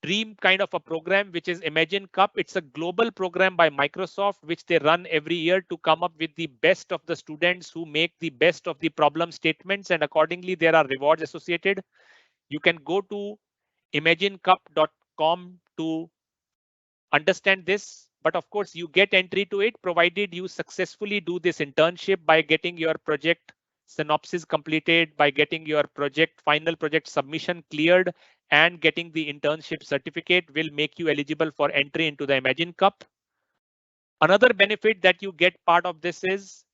S1: dream kind of a program, which is Imagine Cup. It's a global program by Microsoft, which they run every year to come up with the best of the students who make the best of the problem statements, and accordingly, there are rewards associated. You can go to imaginecup.com to understand this. But of course, you get entry to it provided you successfully do this internship by getting your project synopsis completed, by getting your final project submission cleared, and getting the internship certificate will make you eligible for entry into the Imagine Cup. Another benefit that you get part of this is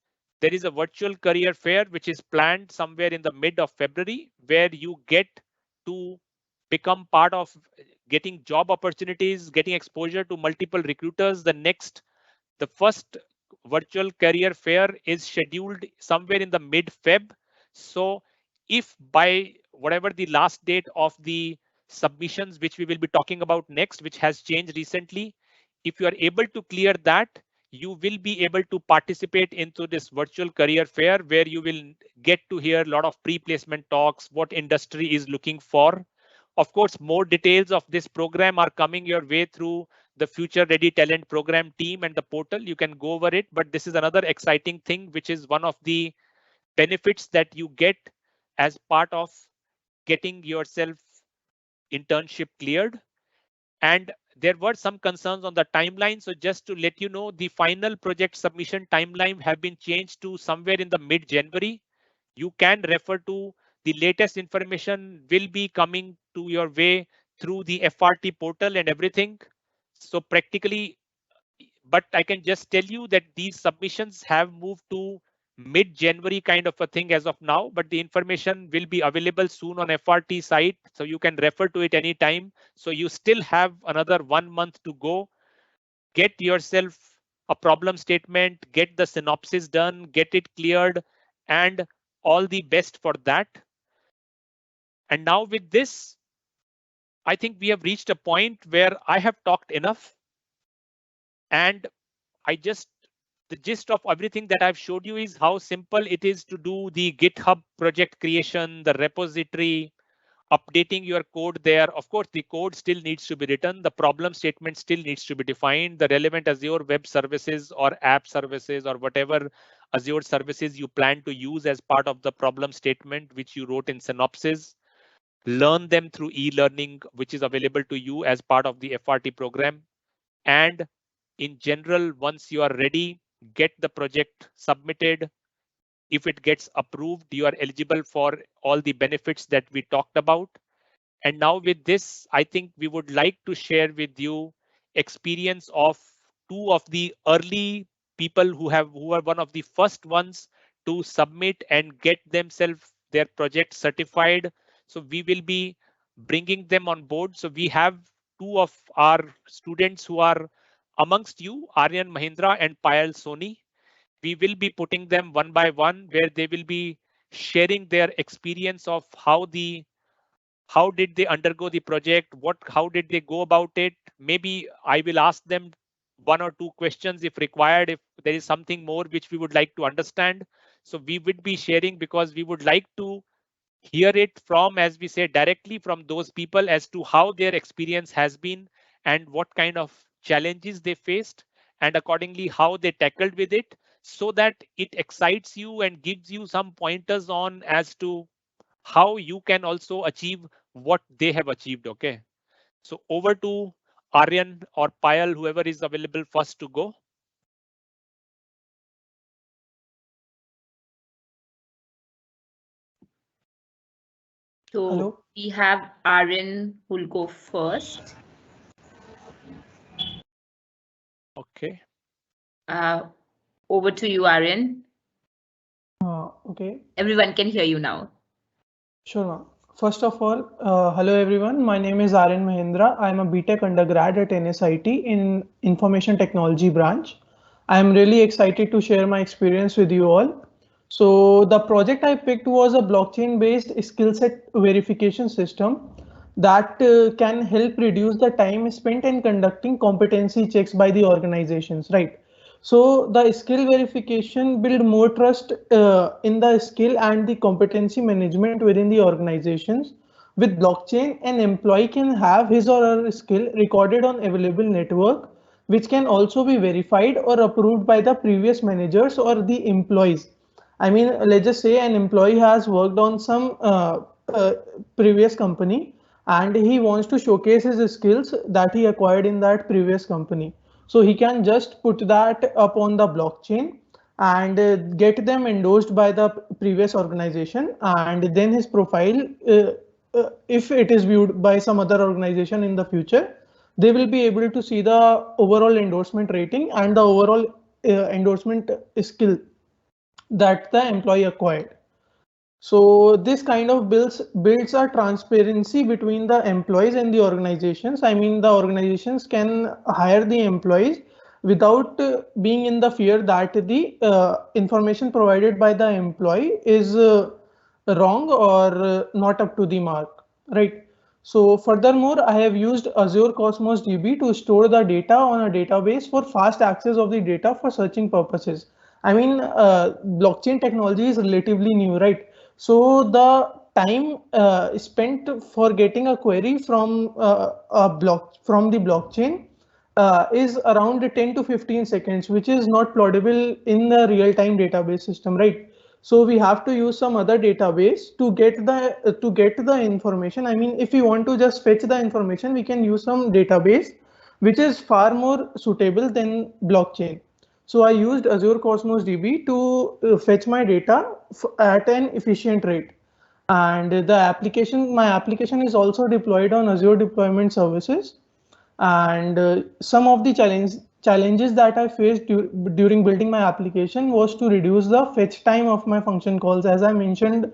S1: there is a virtual career fair, which is planned somewhere in the mid of February, where you get to become part of getting job opportunities, getting exposure to multiple recruiters. The first virtual career fair is scheduled somewhere in the mid-Feb. So if by whatever the last date of the submissions, which we will be talking about next, which has changed recently, if you are able to clear that, you will be able to participate into this virtual career fair, where you will get to hear a lot of pre-placement talks, what industry is looking for. Of course, more details of this program are coming your way through the Future Ready Talent Program team and the portal. You can go over it, but this is another exciting thing, which is one of the benefits that you get as part of getting yourself internship cleared. And there were some concerns on the timeline. So just to let you know, the final project submission timeline have been changed to somewhere in the mid-January. You can refer to the latest information will be coming to your way through the FRT portal and everything. So practically, but I can just tell you that these submissions have moved to mid-January kind of a thing as of now, but the information will be available soon on FRT site, so you can refer to it anytime. So you still have another 1 month to go. Get yourself a problem statement, get the synopsis done, get it cleared, and all the best for that. And now with this, I think we have reached a point where I have talked enough, and the gist of everything that I've showed you is how simple it is to do the GitHub project creation, the repository, updating your code there. Of course, the code still needs to be written. The problem statement still needs to be defined. The relevant Azure web services or app services or whatever Azure services you plan to use as part of the problem statement, which you wrote in synopsis. Learn them through e-learning, which is available to you as part of the FRT program. And in general, once you are ready, get the project submitted. If it gets approved, you are eligible for all the benefits that we talked about. And now with this, I think we would like to share with you experience of two of the early people who are one of the first ones to submit and get themselves their project certified. So we will be bringing them on board. So we have two of our students who are amongst you, Aryan Mahindra and Payal Soni. We will be putting them one by one, where they will be sharing their experience of how did they undergo the project, how did they go about it. Maybe I will ask them one or two questions if required, if there is something more which we would like to understand. So we would be sharing, because we would like to hear it from, as we say, directly from those people as to how their experience has been and what kind of challenges they faced, and accordingly how they tackled with it, so that it excites you and gives you some pointers on as to how you can also achieve what they have achieved. Okay, so over to Aryan or Payal, whoever is available first to go.
S3: So
S2: Hello.
S3: we have Aryan who'll go first.
S1: Okay.
S3: Over to you, Aryan.
S2: Okay.
S3: Everyone can hear you now.
S2: Sure, ma'am. First of all, hello everyone. My name is Aryan Mahindra. I am a BTech undergrad at NSIT in Information Technology branch. I am really excited to share my experience with you all. So the project I picked was a blockchain-based skill set verification system that can help reduce the time spent in conducting competency checks by the organizations, right? So the skill verification build more trust in the skill and the competency management within the organizations. With blockchain, an employee can have his or her skill recorded on available network, which can also be verified or approved by the previous managers or the employees. I mean, let's just say an employee has worked on some previous company and he wants to showcase his skills that he acquired in that previous company. So he can just put that up on the blockchain and get them endorsed by the previous organization, and then his profile, if it is viewed by some other organization in the future, they will be able to see the overall endorsement rating and the overall endorsement skill that the employee acquired. So this kind of builds a transparency between the employees and the organizations. I mean, the organizations can hire the employees without being in the fear that the information provided by the employee is wrong or not up to the mark, right? So furthermore, I have used Azure Cosmos DB to store the data on a database for fast access of the data for searching purposes. I mean, blockchain technology is relatively new, right? So the time spent for getting a query from the blockchain is around 10 to 15 seconds, which is not plausible in the real-time database system, right? So we have to use some other database to get the information. I mean, if we want to just fetch the information, we can use some database which is far more suitable than blockchain. So I used Azure Cosmos DB to fetch my data at an efficient rate. And my application is also deployed on Azure Deployment Services. And some of the challenges that I faced during building my application was to reduce the fetch time of my function calls. As I mentioned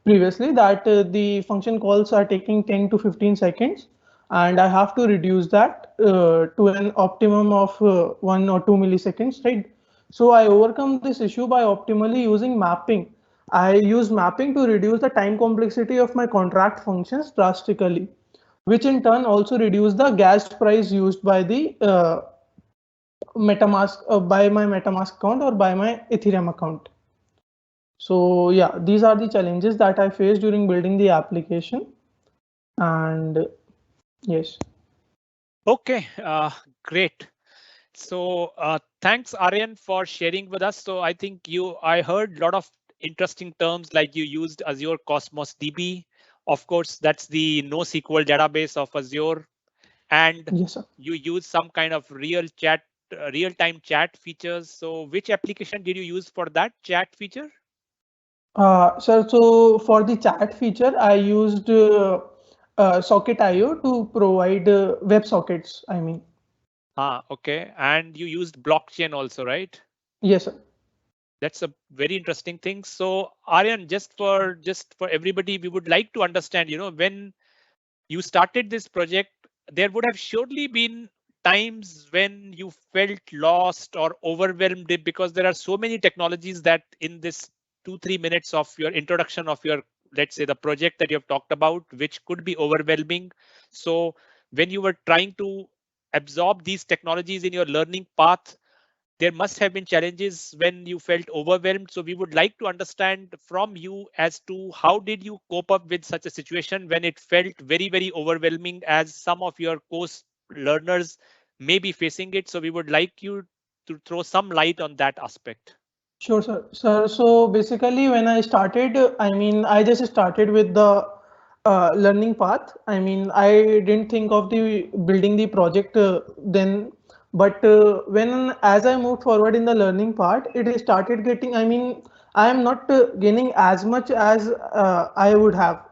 S2: previously, that the function calls are taking 10 to 15 seconds, and I have to reduce that to an optimum of 1 or 2 milliseconds, right? So I overcome this issue by optimally using mapping. I use mapping to reduce the time complexity of my contract functions drastically, which in turn also reduce the gas price used by the MetaMask, by my MetaMask account or by my Ethereum account. So yeah, these are the challenges that I faced during building the application. And yes.
S1: Okay, great. So thanks, Aryan, for sharing with us. So I think I heard a lot of interesting terms, like you used Azure Cosmos DB. Of course, that's the NoSQL database of Azure. And
S2: yes, sir.
S1: You use some kind of real-time chat features. So which application did you use for that chat feature?
S2: Sir, so for the chat feature, I used Socket.io to provide WebSockets, I mean.
S1: Okay. And you used blockchain also, right?
S2: Yes, sir.
S1: That's a very interesting thing. So Aryan, just for everybody, we would like to understand, when you started this project, there would have surely been times when you felt lost or overwhelmed because there are so many technologies that in this 2-3 minutes of your introduction of your, let's say, the project that you have talked about, which could be overwhelming. So when you were trying to absorb these technologies in your learning path, there must have been challenges when you felt overwhelmed. So we would like to understand from you as to how did you cope up with such a situation when it felt very, very overwhelming, as some of your course learners may be facing it. So we would like you to throw some light on that aspect.
S2: Sure, sir. Sir, so basically when I started, I just started with the learning path. I didn't think of the building the project then, but as I moved forward in the learning part, it started getting, I am not gaining as much as I would have.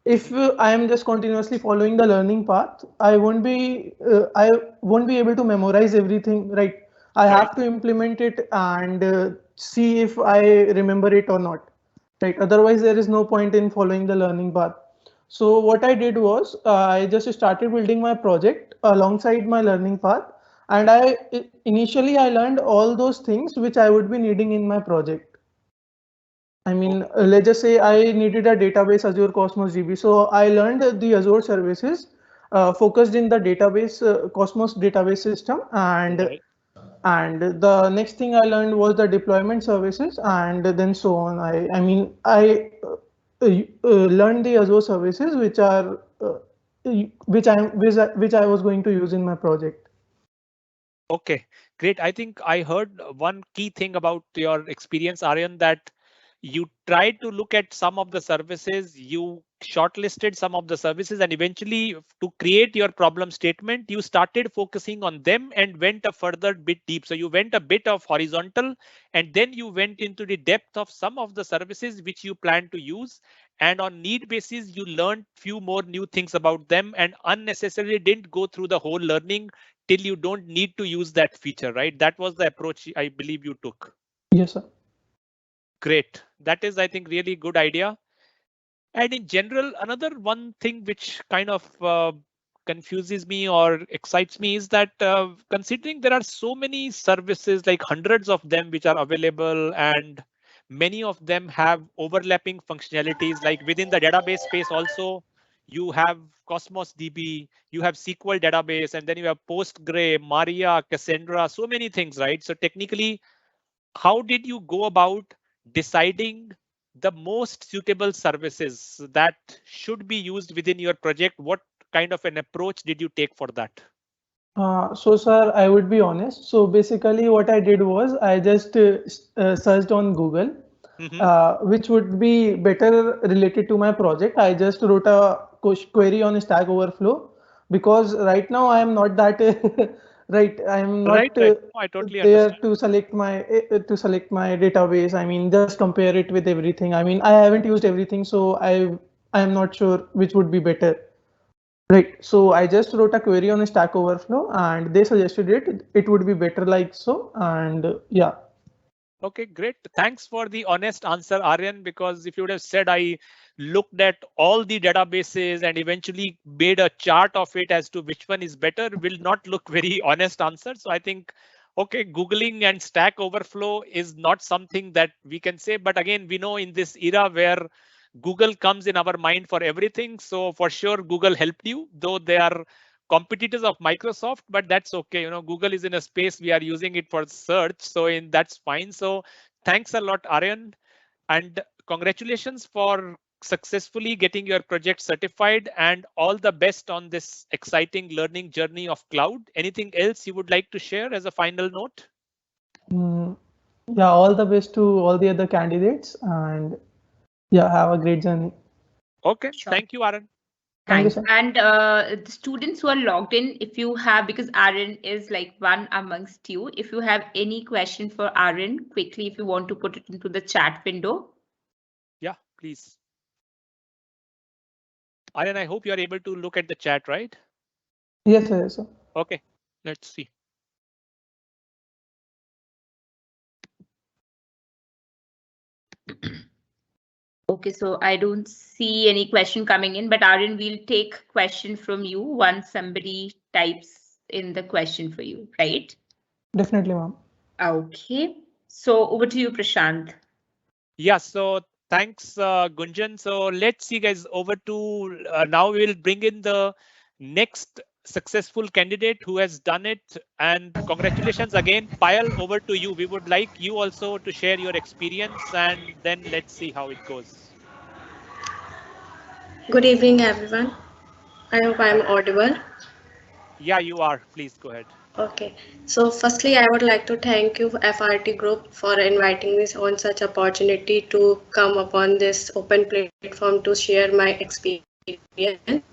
S2: If I am just continuously following the learning path, I won't be able to memorize everything, right? I have to implement it and see if I remember it or not, right? Otherwise, there is no point in following the learning path. So what I did was I just started building my project alongside my learning path, and initially I learned all those things which I would be needing in my project. Let's just say I needed a database, Azure Cosmos DB. So I learned the Azure services focused in the database, Cosmos database system, and the next thing I learned was the deployment services, and then so on. I learned the Azure services which I was going to use in my project.
S1: Okay, great. I think I heard one key thing about your experience, Aryan, that you tried to look at some of the services, you shortlisted some of the services, and eventually to create your problem statement, you started focusing on them and went a further bit deep. So you went a bit of horizontal, and then you went into the depth of some of the services which you plan to use. And on need basis, you learned few more new things about them and unnecessarily didn't go through the whole learning till you don't need to use that feature, right? That was the approach I believe you took.
S2: Yes, sir.
S1: Great. That is, I think, really good idea. And in general, another one thing which kind of confuses me or excites me is that considering there are so many services, like hundreds of them, which are available, and many of them have overlapping functionalities, like within the database space also, you have Cosmos DB, you have SQL database, and then you have Postgre, Maria, Cassandra, so many things, right? So technically, how did you go about deciding the most suitable services that should be used within your project? What kind of an approach did you take for that?
S2: So, sir, I would be honest. So basically what I did was I just searched on Google, which would be better related to my project. I just wrote a query on Stack Overflow because right now I am not that right? I'm not
S1: Right. I totally
S2: there
S1: understand.
S2: to select my database. I mean, just compare it with everything. I mean, I haven't used everything, so I am not sure which would be better. Right. So I just wrote a query on Stack Overflow, and they suggested it. It would be better like so. And yeah.
S1: Okay, great. Thanks for the honest answer, Aryan, because if you would have said I looked at all the databases and eventually made a chart of it as to which one is better, will not look very honest answer. So I think, okay, Googling and Stack Overflow is not something that we can say. But again, we know in this era where Google comes in our mind for everything. So for sure, Google helped you, though they are competitors of Microsoft, but that's okay. You know, Google is in a space we are using it for search, so that's fine. So thanks a lot, Aryan, and congratulations for successfully getting your project certified, and all the best on this exciting learning journey of cloud. Anything else you would like to share as a final note?
S2: Mm, yeah, all the best to all the other candidates, and yeah, have a great journey.
S1: Okay,
S3: Sure.
S1: thank you, Aryan.
S2: Thank you,
S3: Thanks.
S2: sir.
S3: And the students who are logged in, if you have, because Aaron is like one amongst you, if you have any question for Aaron, quickly, if you want to put it into the chat window.
S1: Yeah, please. Aryan, I hope you are able to look at the chat, right?
S2: Yes, sir. Yes, sir.
S1: Okay, let's see.
S3: Okay, so I don't see any question coming in, but Aaron, we'll take question from you once somebody types in the question for you, right?
S2: Definitely, ma'am.
S3: Okay, so over to you, Prashant.
S1: Yeah, so thanks, Gunjan. So let's see, guys, over to now we will bring in the next successful candidate who has done it. And congratulations again, Payal, over to you. We would like you also to share your experience, and then let's see how it goes.
S4: Good evening, everyone. I hope I am audible.
S1: Yeah, you are. Please go ahead.
S4: Okay. So, firstly, I would like to thank you, FRT Group, for inviting me on such opportunity to come upon this open platform to share my experience.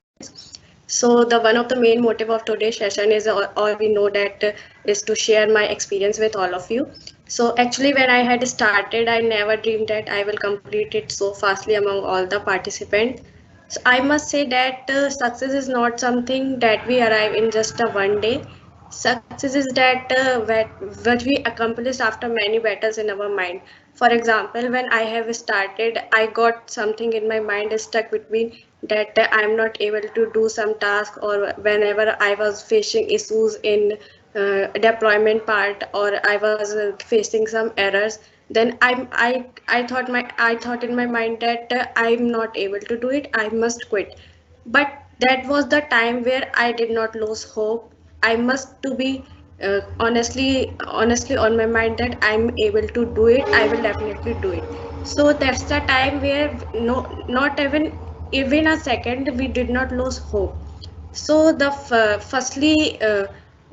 S4: So, the one of the main motive of today's session is all we know that is to share my experience with all of you. So, actually, when I had started, I never dreamed that I will complete it so fastly among all the participants. So I must say that success is not something that we arrive in just a one day. Success is that what we accomplished after many battles in our mind. For example, when I have started, I got something in my mind stuck with me that I am not able to do some task, or whenever I was facing issues in deployment part, or I was facing some errors, then I thought in my mind that I'm not able to do it, I must quit. But that was the time where I did not lose hope. I must to be honestly on my mind that I'm able to do it, I will definitely do it. So that's the time where no, not even a second we did not lose hope. So the firstly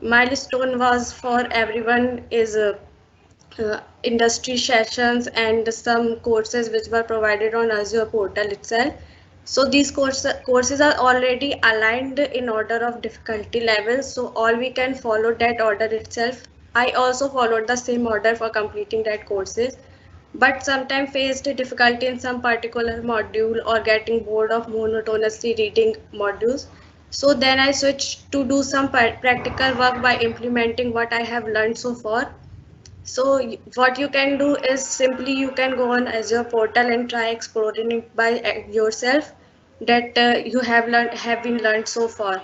S4: milestone was for everyone is industry sessions and some courses which were provided on Azure portal itself. So these courses are already aligned in order of difficulty level. So all we can follow that order itself. I also followed the same order for completing that courses, but sometimes faced difficulty in some particular module or getting bored of monotonously reading modules. So then I switched to do some practical work by implementing what I have learned so far. So what you can do is simply you can go on Azure portal and try exploring it by yourself that you have been learned so far.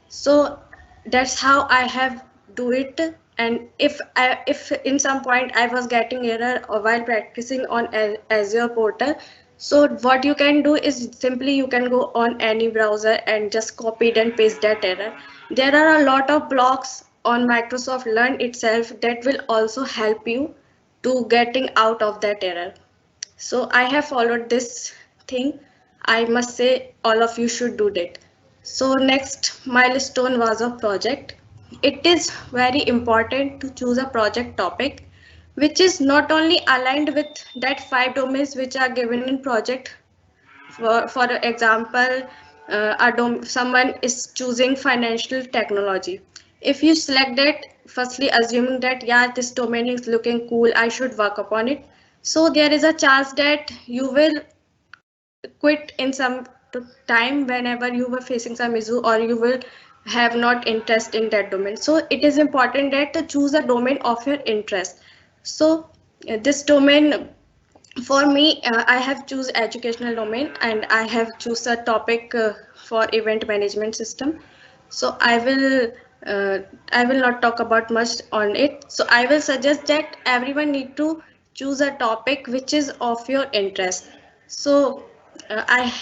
S4: So that's how I have do it. And if in some point I was getting error while practicing on Azure portal, so what you can do is simply you can go on any browser and just copy it and paste that error. There are a lot of blogs on Microsoft Learn itself that will also help you to getting out of that error. So I have followed this thing. I must say all of you should do that. So next milestone was a project. It is very important to choose a project topic which is not only aligned with that 5 domains which are given in project. For example, someone is choosing financial technology. if you select that, firstly assuming that yeah, this domain is looking cool, I should work upon it. So there is a chance that you will quit in some time whenever you were facing some issue, or you will have not interest in that domain. So it is important that to choose a domain of your interest. So this domain for me, I have choose educational domain, and I have choose a topic for event management system. So uh, I will not talk about much on it. So I will suggest that everyone need to choose a topic which is of your interest. So I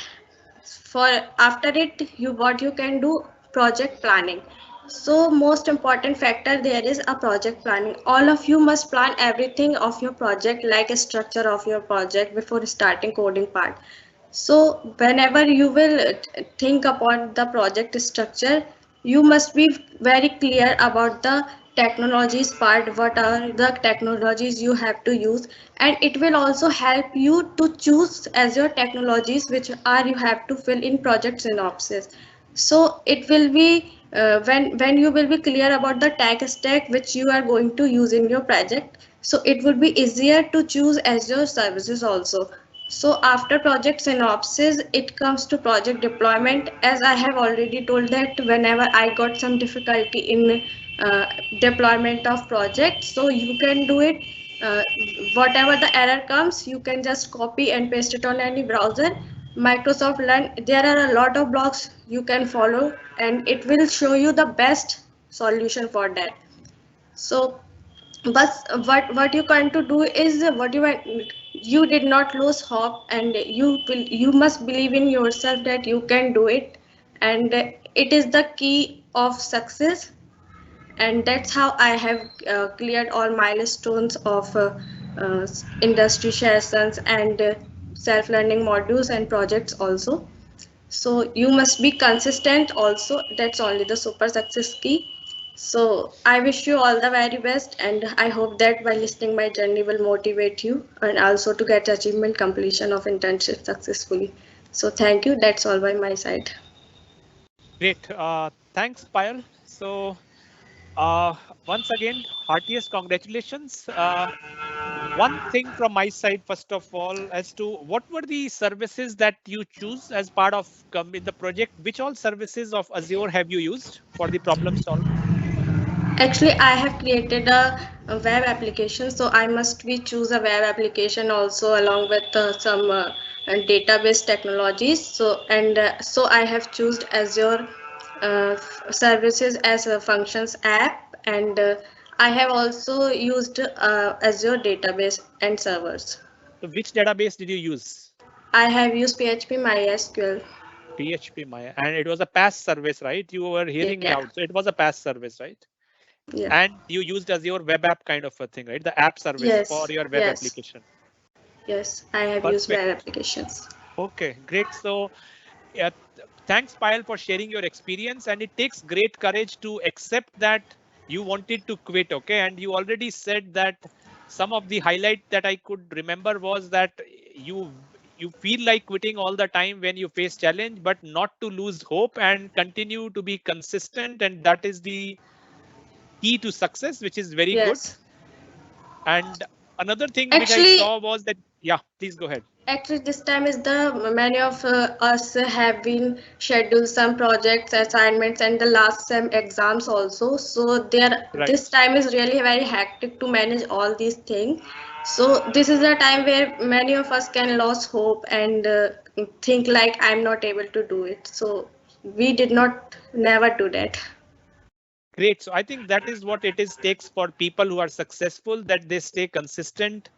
S4: for after it, you what you can do, project planning. So most important factor there is a project planning. All of you must plan everything of your project, like a structure of your project before starting coding part. So whenever you will think about the project structure, you must be very clear about the technologies part, what are the technologies you have to use, and it will also help you to choose as your technologies which are you have to fill in project synopsis. So it will be when you will be clear about the tech stack which you are going to use in your project, so it would be easier to choose Azure services also. So after project synopsis, it comes to project deployment. As I have already told that whenever I got some difficulty in uh, deployment of project, so you can do it. Uh, Whatever the error comes, you can just copy and paste it on any browser. Microsoft Learn, there are a lot of blogs you can follow, and it will show you the best solution for that. So but what you going to do is what you did not lose hope, and you must believe in yourself that you can do it, and it is the key of success. And that's how I have cleared all milestones of uh, industry sessions and self-learning modules and projects also. So you must be consistent also. That's only the super success key. So I wish you all the very best, and I hope that by listening my journey will motivate you and also to get achievement completion of internship successfully. So thank you. That's all by my side.
S1: Great. Thanks, Payal. So once again, heartiest congratulations. One thing from my side, first of all, as to what were the services that you choose as part of in the project? Which all services of Azure have you used for the problem solving?
S4: Actually, I have created a web application, so I must be choose a web application also along with some database technologies. So so I have chosen Azure services as a functions app, and I have also used Azure database and servers.
S1: So which database did you use?
S4: I have used PHP MySQL.
S1: PHP Maya, and it was a PaaS service, right? You were hearing me
S4: Yeah.
S1: out. So it was a PaaS service, right?
S4: Yeah.
S1: And you used Azure web app kind of a thing, right? The app service
S4: Yes.
S1: for your web
S4: Yes.
S1: application.
S4: Yes, I have used web applications.
S1: Okay, great. So yeah, thanks, Payal, for sharing your experience. And it takes great courage to accept that you wanted to quit. Okay, and you already said that some of the highlight that I could remember was that you feel like quitting all the time when you face challenge, but not to lose hope and continue to be consistent. And that is the key to success, which is very good. And another thing which I saw was that, yeah, please go ahead.
S4: Actually, this time is the many of us have been scheduled some projects, assignments, and the last sem exams also. So this time is really very hectic to manage all these things. So this is a time where many of us can lose hope and think like I'm not able to do it. So we did not never do that.
S1: Great. So I think that is what it is takes for people who are successful, that they stay consistent,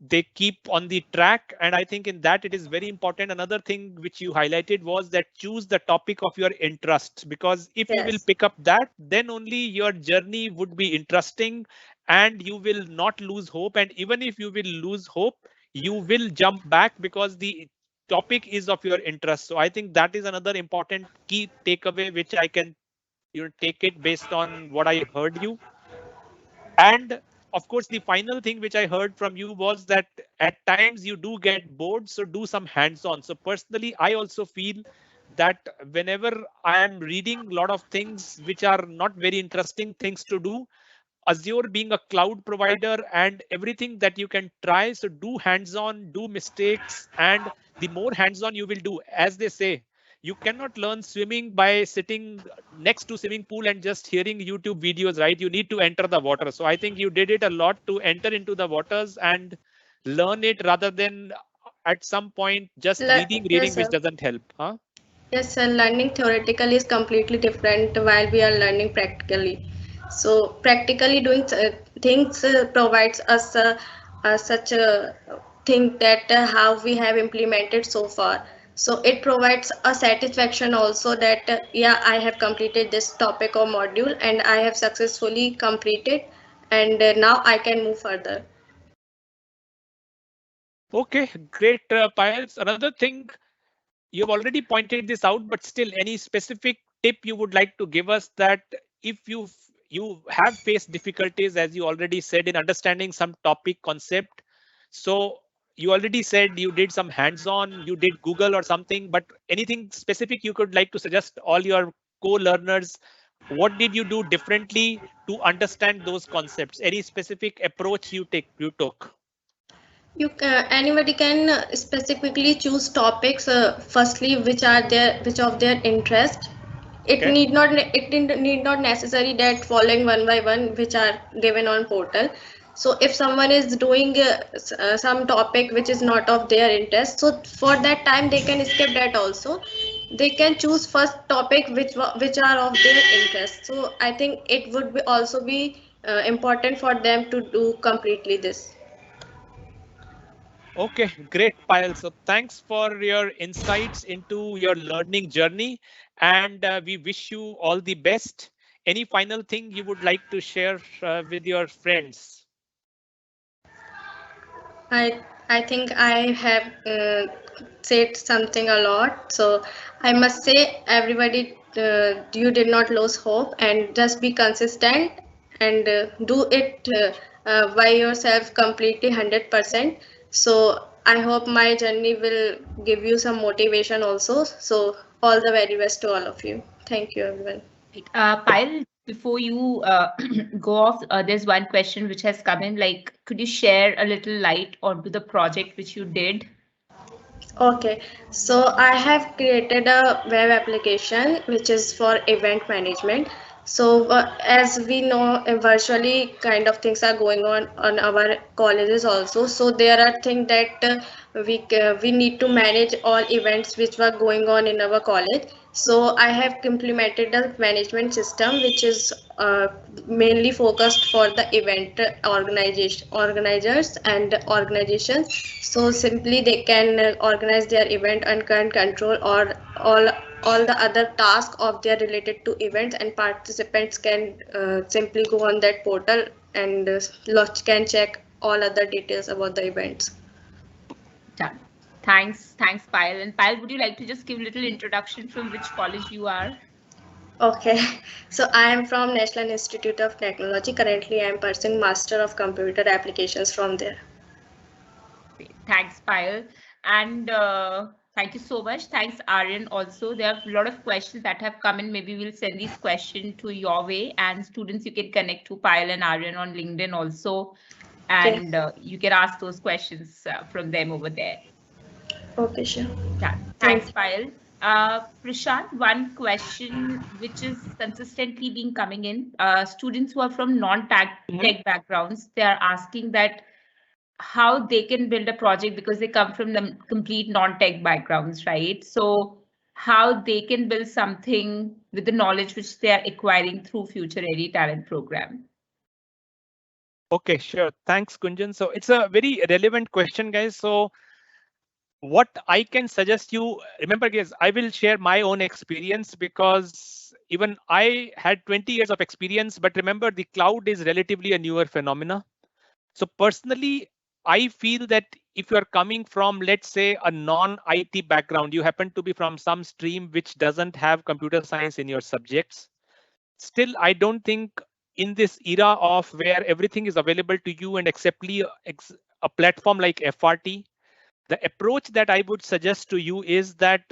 S1: they keep on the track. And I think in that it is very important. Another thing which you highlighted was that choose the topic of your interest, because if you will pick up that, then only your journey would be interesting and you will not lose hope. And even if you will lose hope, you will jump back because the topic is of your interest. So I think that is another important key takeaway, which I can take it based on what I heard you. And of course, the final thing which I heard from you was that at times you do get bored, so do some hands-on. So personally, I also feel that whenever I am reading a lot of things which are not very interesting things to do, Azure being a cloud provider and everything that you can try. So do hands-on, do mistakes, and the more hands-on you will do, as they say, you cannot learn swimming by sitting next to swimming pool and just hearing YouTube videos, right? You need to enter the water. So I think you did it a lot to enter into the waters and learn it rather than at some point just reading,
S4: Yes,
S1: which
S4: sir.
S1: doesn't help. Huh?
S4: Yes, sir. Learning theoretically is completely different while we are learning practically. So practically doing things provides us such a thing that how we have implemented so far. So it provides a satisfaction also that yeah, I have completed this topic or module and I have successfully completed, and now I can move further.
S1: Okay, great, Payal. Another thing, you've already pointed this out, but still any specific tip you would like to give us that if you have faced difficulties, as you already said, in understanding some topic concept. So you already said you did some hands-on, you did Google or something, but anything specific you could like to suggest all your co-learners? What did you do differently to understand those concepts? Any specific approach you took?
S4: Anybody can specifically choose topics firstly which of their interest. It
S1: Okay.
S4: need not necessary that following one by one which are given on portal. So if someone is doing some topic which is not of their interest, so for that time they can skip that also. They can choose first topic which are of their interest. So I think it would be also be important for them to do completely this.
S1: Okay, great, Payal. So thanks for your insights into your learning journey, and we wish you all the best. Any final thing you would like to share with your friends?
S4: I think I have said something a lot. So I must say, everybody, you did not lose hope and just be consistent and do it by yourself completely 100%. So I hope my journey will give you some motivation also. So all the very best to all of you. Thank you, everyone.
S3: Payal, before you go off, there's one question which has come in. Like, could you share a little light onto the project which you did?
S4: Okay, so I have created a web application which is for event management. So as we know, virtually kind of things are going on our colleges also. So there are things that we need to manage all events which were going on in our college. So I have implemented a management system which is mainly focused for the event organizers and organizations. So simply they can organize their event and can control or all the other tasks of their related to events, and participants can simply go on that portal and can check all other details about the events.
S3: Done. Thanks, Payal. And Payal, would you like to just give a little introduction from which college you are?
S4: Okay, so I am from National Institute of Technology. Currently, I am pursuing Master of Computer Applications from there.
S3: Thanks, Payal. And thank you so much. Thanks, Aryan. Also, there are a lot of questions that have come in. Maybe we'll send these questions to your way. And students, you can connect to Payal and Aryan on LinkedIn also. And you can ask those questions from them over there.
S4: Okay, sure.
S3: Yeah. Thanks, Payal. Prashant, one question which is consistently being coming in. Students who are from non-tech backgrounds, they are asking that how they can build a project because they come from the complete non-tech backgrounds, right? So how they can build something with the knowledge which they are acquiring through Future Ready Talent Program.
S1: Okay, sure. Thanks, Kunjan. So it's a very relevant question, guys. So what I can suggest you, remember, guys, I will share my own experience because even I had 20 years of experience, but remember the cloud is relatively a newer phenomena. So personally, I feel that if you are coming from, let's say, a non-IT background, you happen to be from some stream which doesn't have computer science in your subjects. Still, I don't think in this era of where everything is available to you and exceptly a platform like FRT, the approach that I would suggest to you is that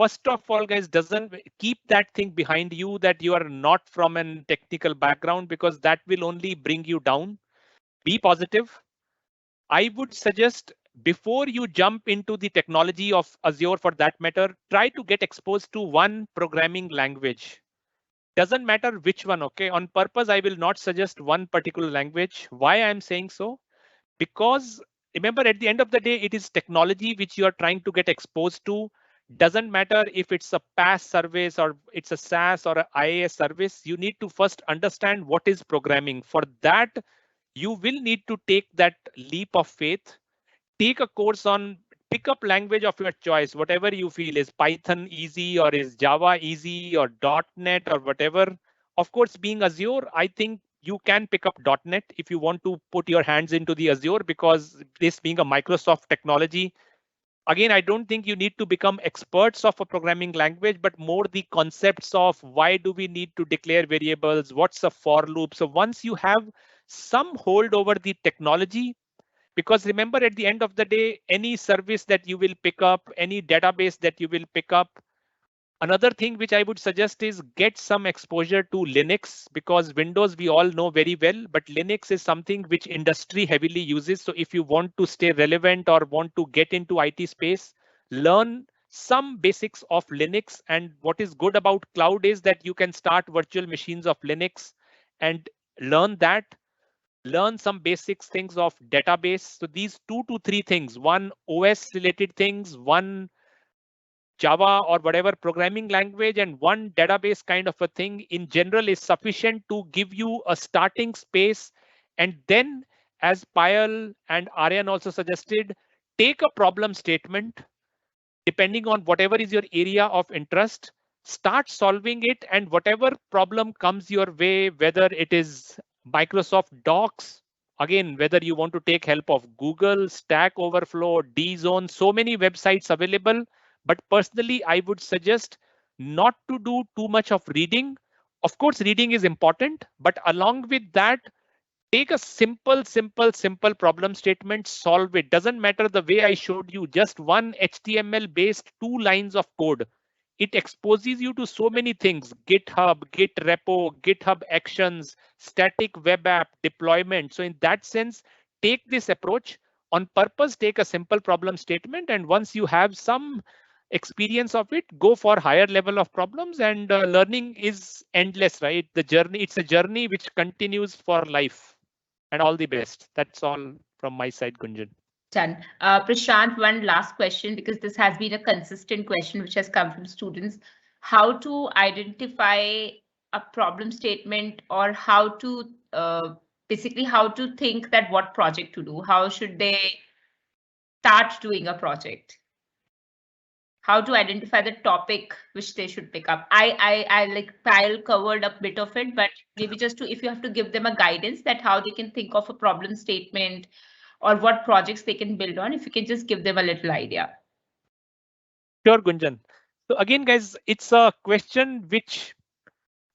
S1: first of all, guys, doesn't keep that thing behind you that you are not from a technical background, because that will only bring you down. Be positive. I would suggest before you jump into the technology of Azure, for that matter, try to get exposed to one programming language. Doesn't matter which one, okay? On purpose, I will not suggest one particular language. Why I'm saying so? Because remember, at the end of the day, it is technology which you are trying to get exposed to. Doesn't matter if it's a PaaS service or it's a SaaS or an IaaS service, you need to first understand what is programming. For that, you will need to take that leap of faith, take a course on, pick up language of your choice, whatever you feel. Is Python easy, or is Java easy, or .NET, or whatever. Of course, being Azure, I think you can pick up .NET if you want to put your hands into the Azure, because this being a Microsoft technology, again, I don't think you need to become experts of a programming language, but more the concepts of why do we need to declare variables, what's a for loop. So once you have some hold over the technology, because remember, at the end of the day, any service that you will pick up, any database that you will pick up, another thing which I would suggest is get some exposure to Linux, because Windows we all know very well, but Linux is something which industry heavily uses. So if you want to stay relevant or want to get into IT space, learn some basics of Linux. And what is good about cloud is that you can start virtual machines of Linux and learn that. Learn some basics things of database. So these 2 to 3 things, one OS related things, one Java or whatever programming language, and one database kind of a thing in general is sufficient to give you a starting space. And then, as Payal and Aryan also suggested, take a problem statement, depending on whatever is your area of interest, start solving it, and whatever problem comes your way, whether it is Microsoft Docs, again, whether you want to take help of Google, Stack Overflow, DZone, so many websites available. But personally, I would suggest not to do too much of reading. Of course, reading is important, but along with that, take a simple problem statement, solve it. Doesn't matter the way I showed you, just one HTML based 2 lines of code. It exposes you to so many things: GitHub, Git repo, GitHub actions, static web app deployment. So in that sense, take this approach on purpose, take a simple problem statement. And once you have some experience of it, go for higher level of problems. And learning is endless, right? The journey, it's a journey which continues for life. And all the best. That's all from my side, Gunjan.
S3: Done. Prashant, one last question, because this has been a consistent question which has come from students. How to identify a problem statement, or how to basically how to think that what project to do? How should they start doing a project? How to identify the topic which they should pick up? I like Payal covered a bit of it, but maybe just to, if you have to give them a guidance that how they can think of a problem statement or what projects they can build on, if you can just give them a little idea.
S1: Sure, Gunjan. So again, guys, it's a question which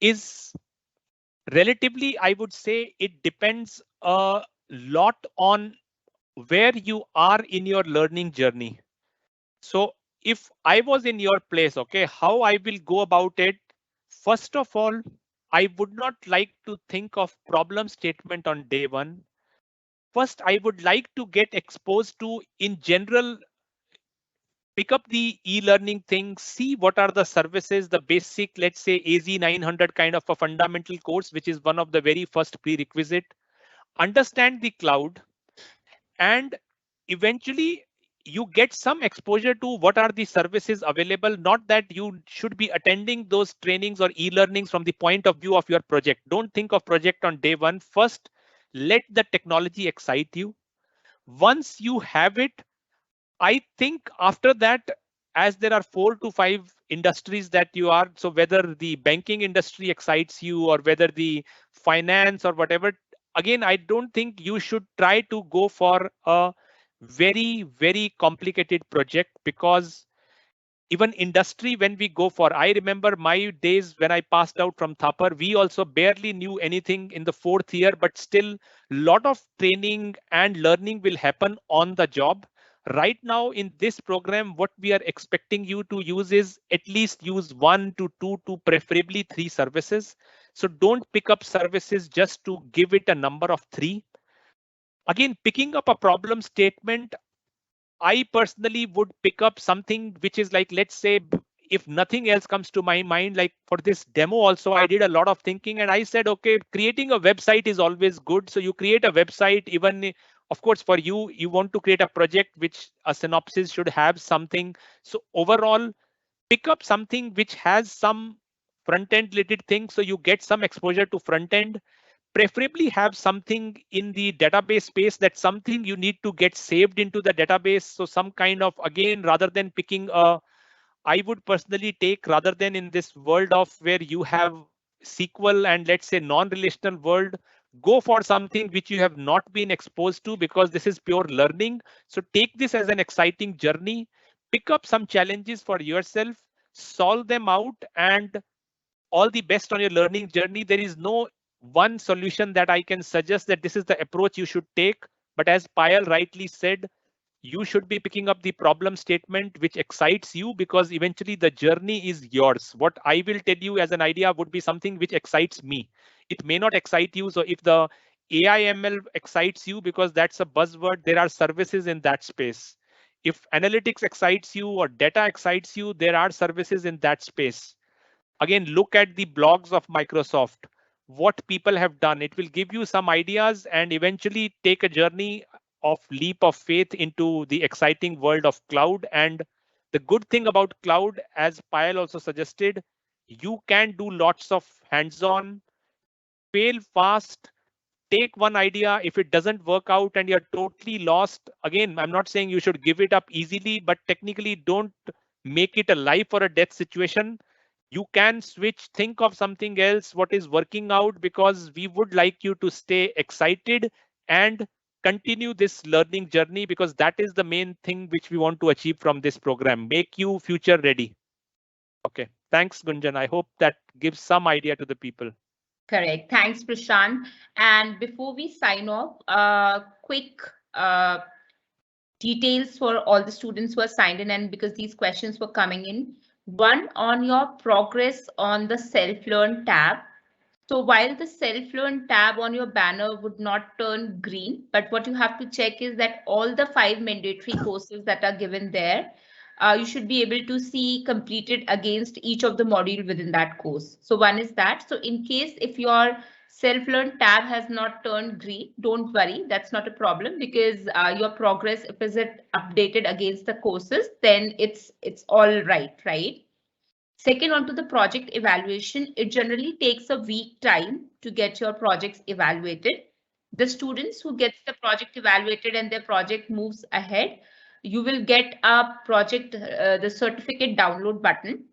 S1: is relatively, I would say, it depends a lot on where you are in your learning journey. So if I was in your place, okay, how I will go about it? First of all, I would not like to think of problem statement on day one. First, I would like to get exposed to, in general, pick up the e-learning thing, see what are the services, the basic, let's say AZ900 kind of a fundamental course, which is one of the very first prerequisite. Understand the cloud, and eventually you get some exposure to what are the services available. Not that you should be attending those trainings or e-learnings from the point of view of your project. Don't think of project on day one. First, let the technology excite you. Once you have it, I think after that, as there are 4 to 5 industries that you are, so whether the banking industry excites you or whether the finance or whatever, again, I don't think you should try to go for a very complicated project, because even industry, when we go for, I remember my days when I passed out from Thapar, we also barely knew anything in the 4th year, but still a lot of training and learning will happen on the job. Right now in this program, what we are expecting you to use is at least use 1 to 2 to preferably 3 services. So don't pick up services just to give it a number of 3. Again, picking up a problem statement, I personally would pick up something which is like, let's say, if nothing else comes to my mind, like for this demo also, I did a lot of thinking and I said, okay, creating a website is always good. So you create a website, even of course, for you, you want to create a project which a synopsis should have something. So overall, pick up something which has some front end related thing. So you get some exposure to front end. Preferably have something in the database space, that something you need to get saved into the database. So some kind of, again, rather than picking a, I would personally take, rather than in this world of where you have SQL and let's say non-relational world, go for something which you have not been exposed to, because this is pure learning. So take this as an exciting journey, pick up some challenges for yourself, solve them out, and all the best on your learning journey. There is no one solution that I can suggest that this is the approach you should take. But as Payal rightly said, you should be picking up the problem statement which excites you, because eventually the journey is yours. What I will tell you as an idea would be something which excites me. It may not excite you. So if the AI ML excites you because that's a buzzword, there are services in that space. If analytics excites you or data excites you, there are services in that space. Again, look at the blogs of Microsoft, what people have done. It will give you some ideas and eventually take a journey of leap of faith into the exciting world of cloud. And the good thing about cloud, as Payal also suggested, you can do lots of hands-on, fail fast, take one idea. If it doesn't work out and you're totally lost, again, I'm not saying you should give it up easily, but technically don't make it a life or a death situation. You can switch, think of something else, what is working out, because we would like you to stay excited and continue this learning journey, because that is the main thing which we want to achieve from this program, make you future ready. Okay, thanks, Gunjan. I hope that gives some idea to the people.
S3: Correct. Thanks, Prashant. And before we sign off, quick details for all the students who are signed in, and because these questions were coming in. One, on your progress on the self-learn tab. So while the self-learn tab on your banner would not turn green, but what you have to check is that all the 5 mandatory courses that are given there, you should be able to see completed against each of the module within that course. So one is that. So in case if your self-learn tab has not turned green, don't worry, that's not a problem, because your progress, if is it updated against the courses, then it's all right, right? Second, onto the project evaluation, it generally takes a week time to get your projects evaluated. The students who gets the project evaluated and their project moves ahead, you will get a project, the certificate download button,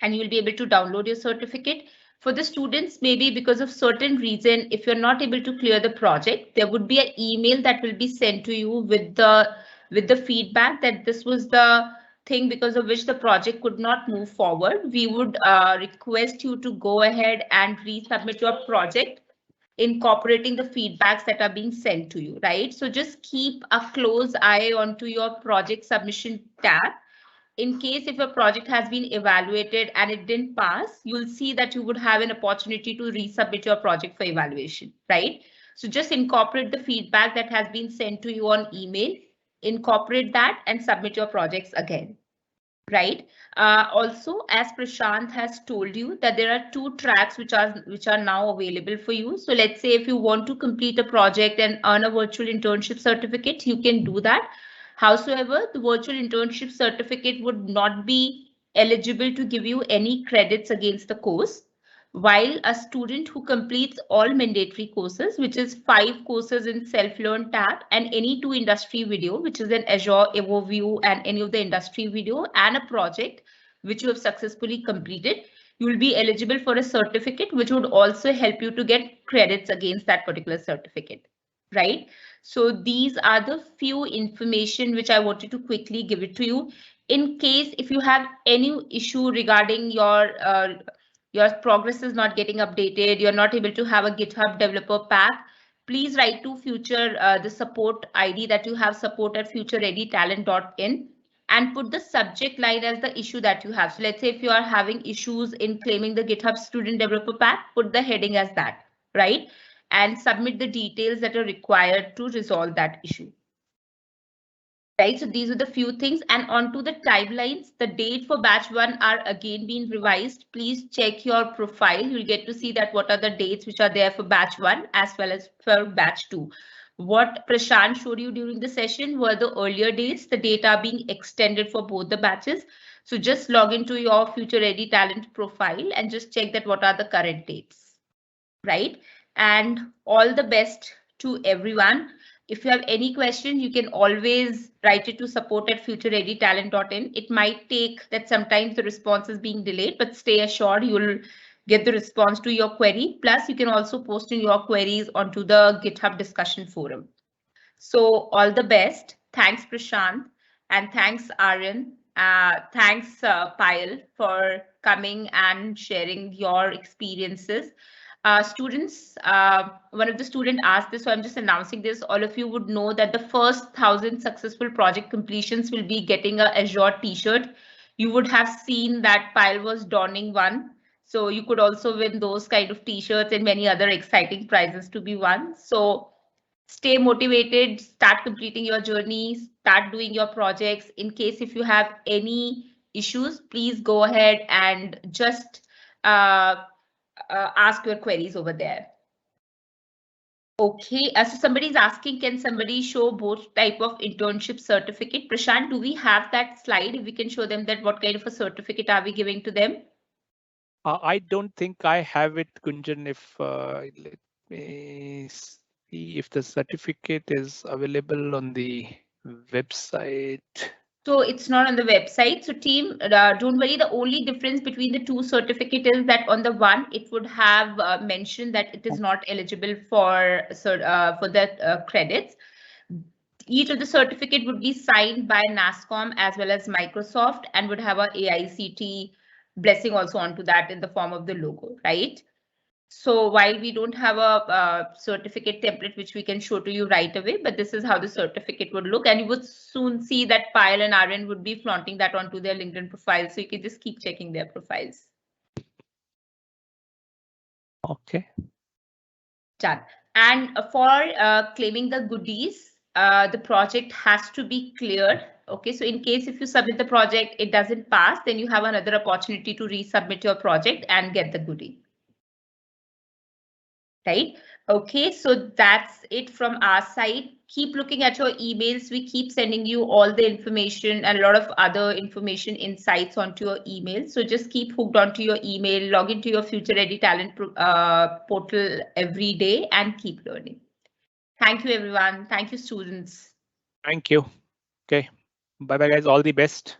S3: and you'll be able to download your certificate. For the students, maybe because of certain reason, if you're not able to clear the project, there would be an email that will be sent to you with the feedback that this was the thing because of which the project could not move forward. We would request you to go ahead and resubmit your project, incorporating the feedbacks that are being sent to you, right? So just keep a close eye onto your project submission tab. In case if your project has been evaluated and it didn't pass, you'll see that you would have an opportunity to resubmit your project for evaluation, right? So just incorporate the feedback that has been sent to you on email, incorporate that and submit your projects again, right? Also, as Prashant has told you, that there are 2 tracks which are now available for you. So let's say if you want to complete a project and earn a virtual internship certificate, you can do that. Howsoever, the virtual internship certificate would not be eligible to give you any credits against the course, while a student who completes all mandatory courses, which is 5 courses in self-learn tab and any 2 industry video, which is an Azure overview and any of the industry video and a project which you have successfully completed, you will be eligible for a certificate, which would also help you to get credits against that particular certificate, right? So these are the few information which I wanted to quickly give it to you. In case if you have any issue regarding your progress is not getting updated, you're not able to have a GitHub developer pack, please write to future the support ID that you have, support@futurereadytalent.in, and put the subject line as the issue that you have. So let's say if you are having issues in claiming the GitHub Student Developer Pack, put the heading as that, right? And submit the details that are required to resolve that issue. Right, so these are the few things, and onto the timelines. The date for batch 1 are again being revised. Please check your profile. You'll get to see that what are the dates which are there for batch 1 as well as for batch 2. What Prashant showed you during the session were the earlier dates. The date are being extended for both the batches. So just log into your Future Ready Talent profile and just check that what are the current dates, right? And all the best to everyone. If you have any question, you can always write it to support@futurereadytalent.in. It might take that sometimes the response is being delayed, but stay assured you'll get the response to your query. Plus, you can also post in your queries onto the GitHub discussion forum. So all the best. Thanks, Prashant, and thanks, Aryan. Thanks, Payal, for coming and sharing your experiences. Students, one of the students asked this, so I'm just announcing this. All of you would know that the first 1,000 successful project completions will be getting a Azure t-shirt. You would have seen that Payal was donning one. So you could also win those kind of t-shirts and many other exciting prizes to be won. So stay motivated, start completing your journey, start doing your projects. In case if you have any issues, please go ahead and just ask your queries over there. Okay, so somebody is asking, can somebody show both type of internship certificate? Prashant, do we have that slide? If we can show them that what kind of a certificate are we giving to them?
S1: I don't think I have it, Gunjan. If let me see if the certificate is available on the website.
S3: So it's not on the website. So team, don't worry. The only difference between the two certificates is that on the one, it would have mentioned that it is not eligible for the credits. Each of the certificate would be signed by NASSCOM as well as Microsoft and would have a AICT blessing also onto that in the form of the logo, right? So while we don't have a certificate template which we can show to you right away, but this is how the certificate would look, and you would soon see that Payal and Aryan would be flaunting that onto their LinkedIn profile. So you can just keep checking their profiles.
S1: Okay.
S3: Done. And for claiming the goodies, the project has to be cleared. Okay, so in case if you submit the project, it doesn't pass, then you have another opportunity to resubmit your project and get the goodie. Right. Okay, so that's it from our side. Keep looking at your emails. We keep sending you all the information and a lot of other information insights onto your email. So just keep hooked onto your email, log into your Future Ready Talent portal every day and keep learning. Thank you, everyone. Thank you, students.
S1: Thank you. Okay. Bye-bye, guys. All the best.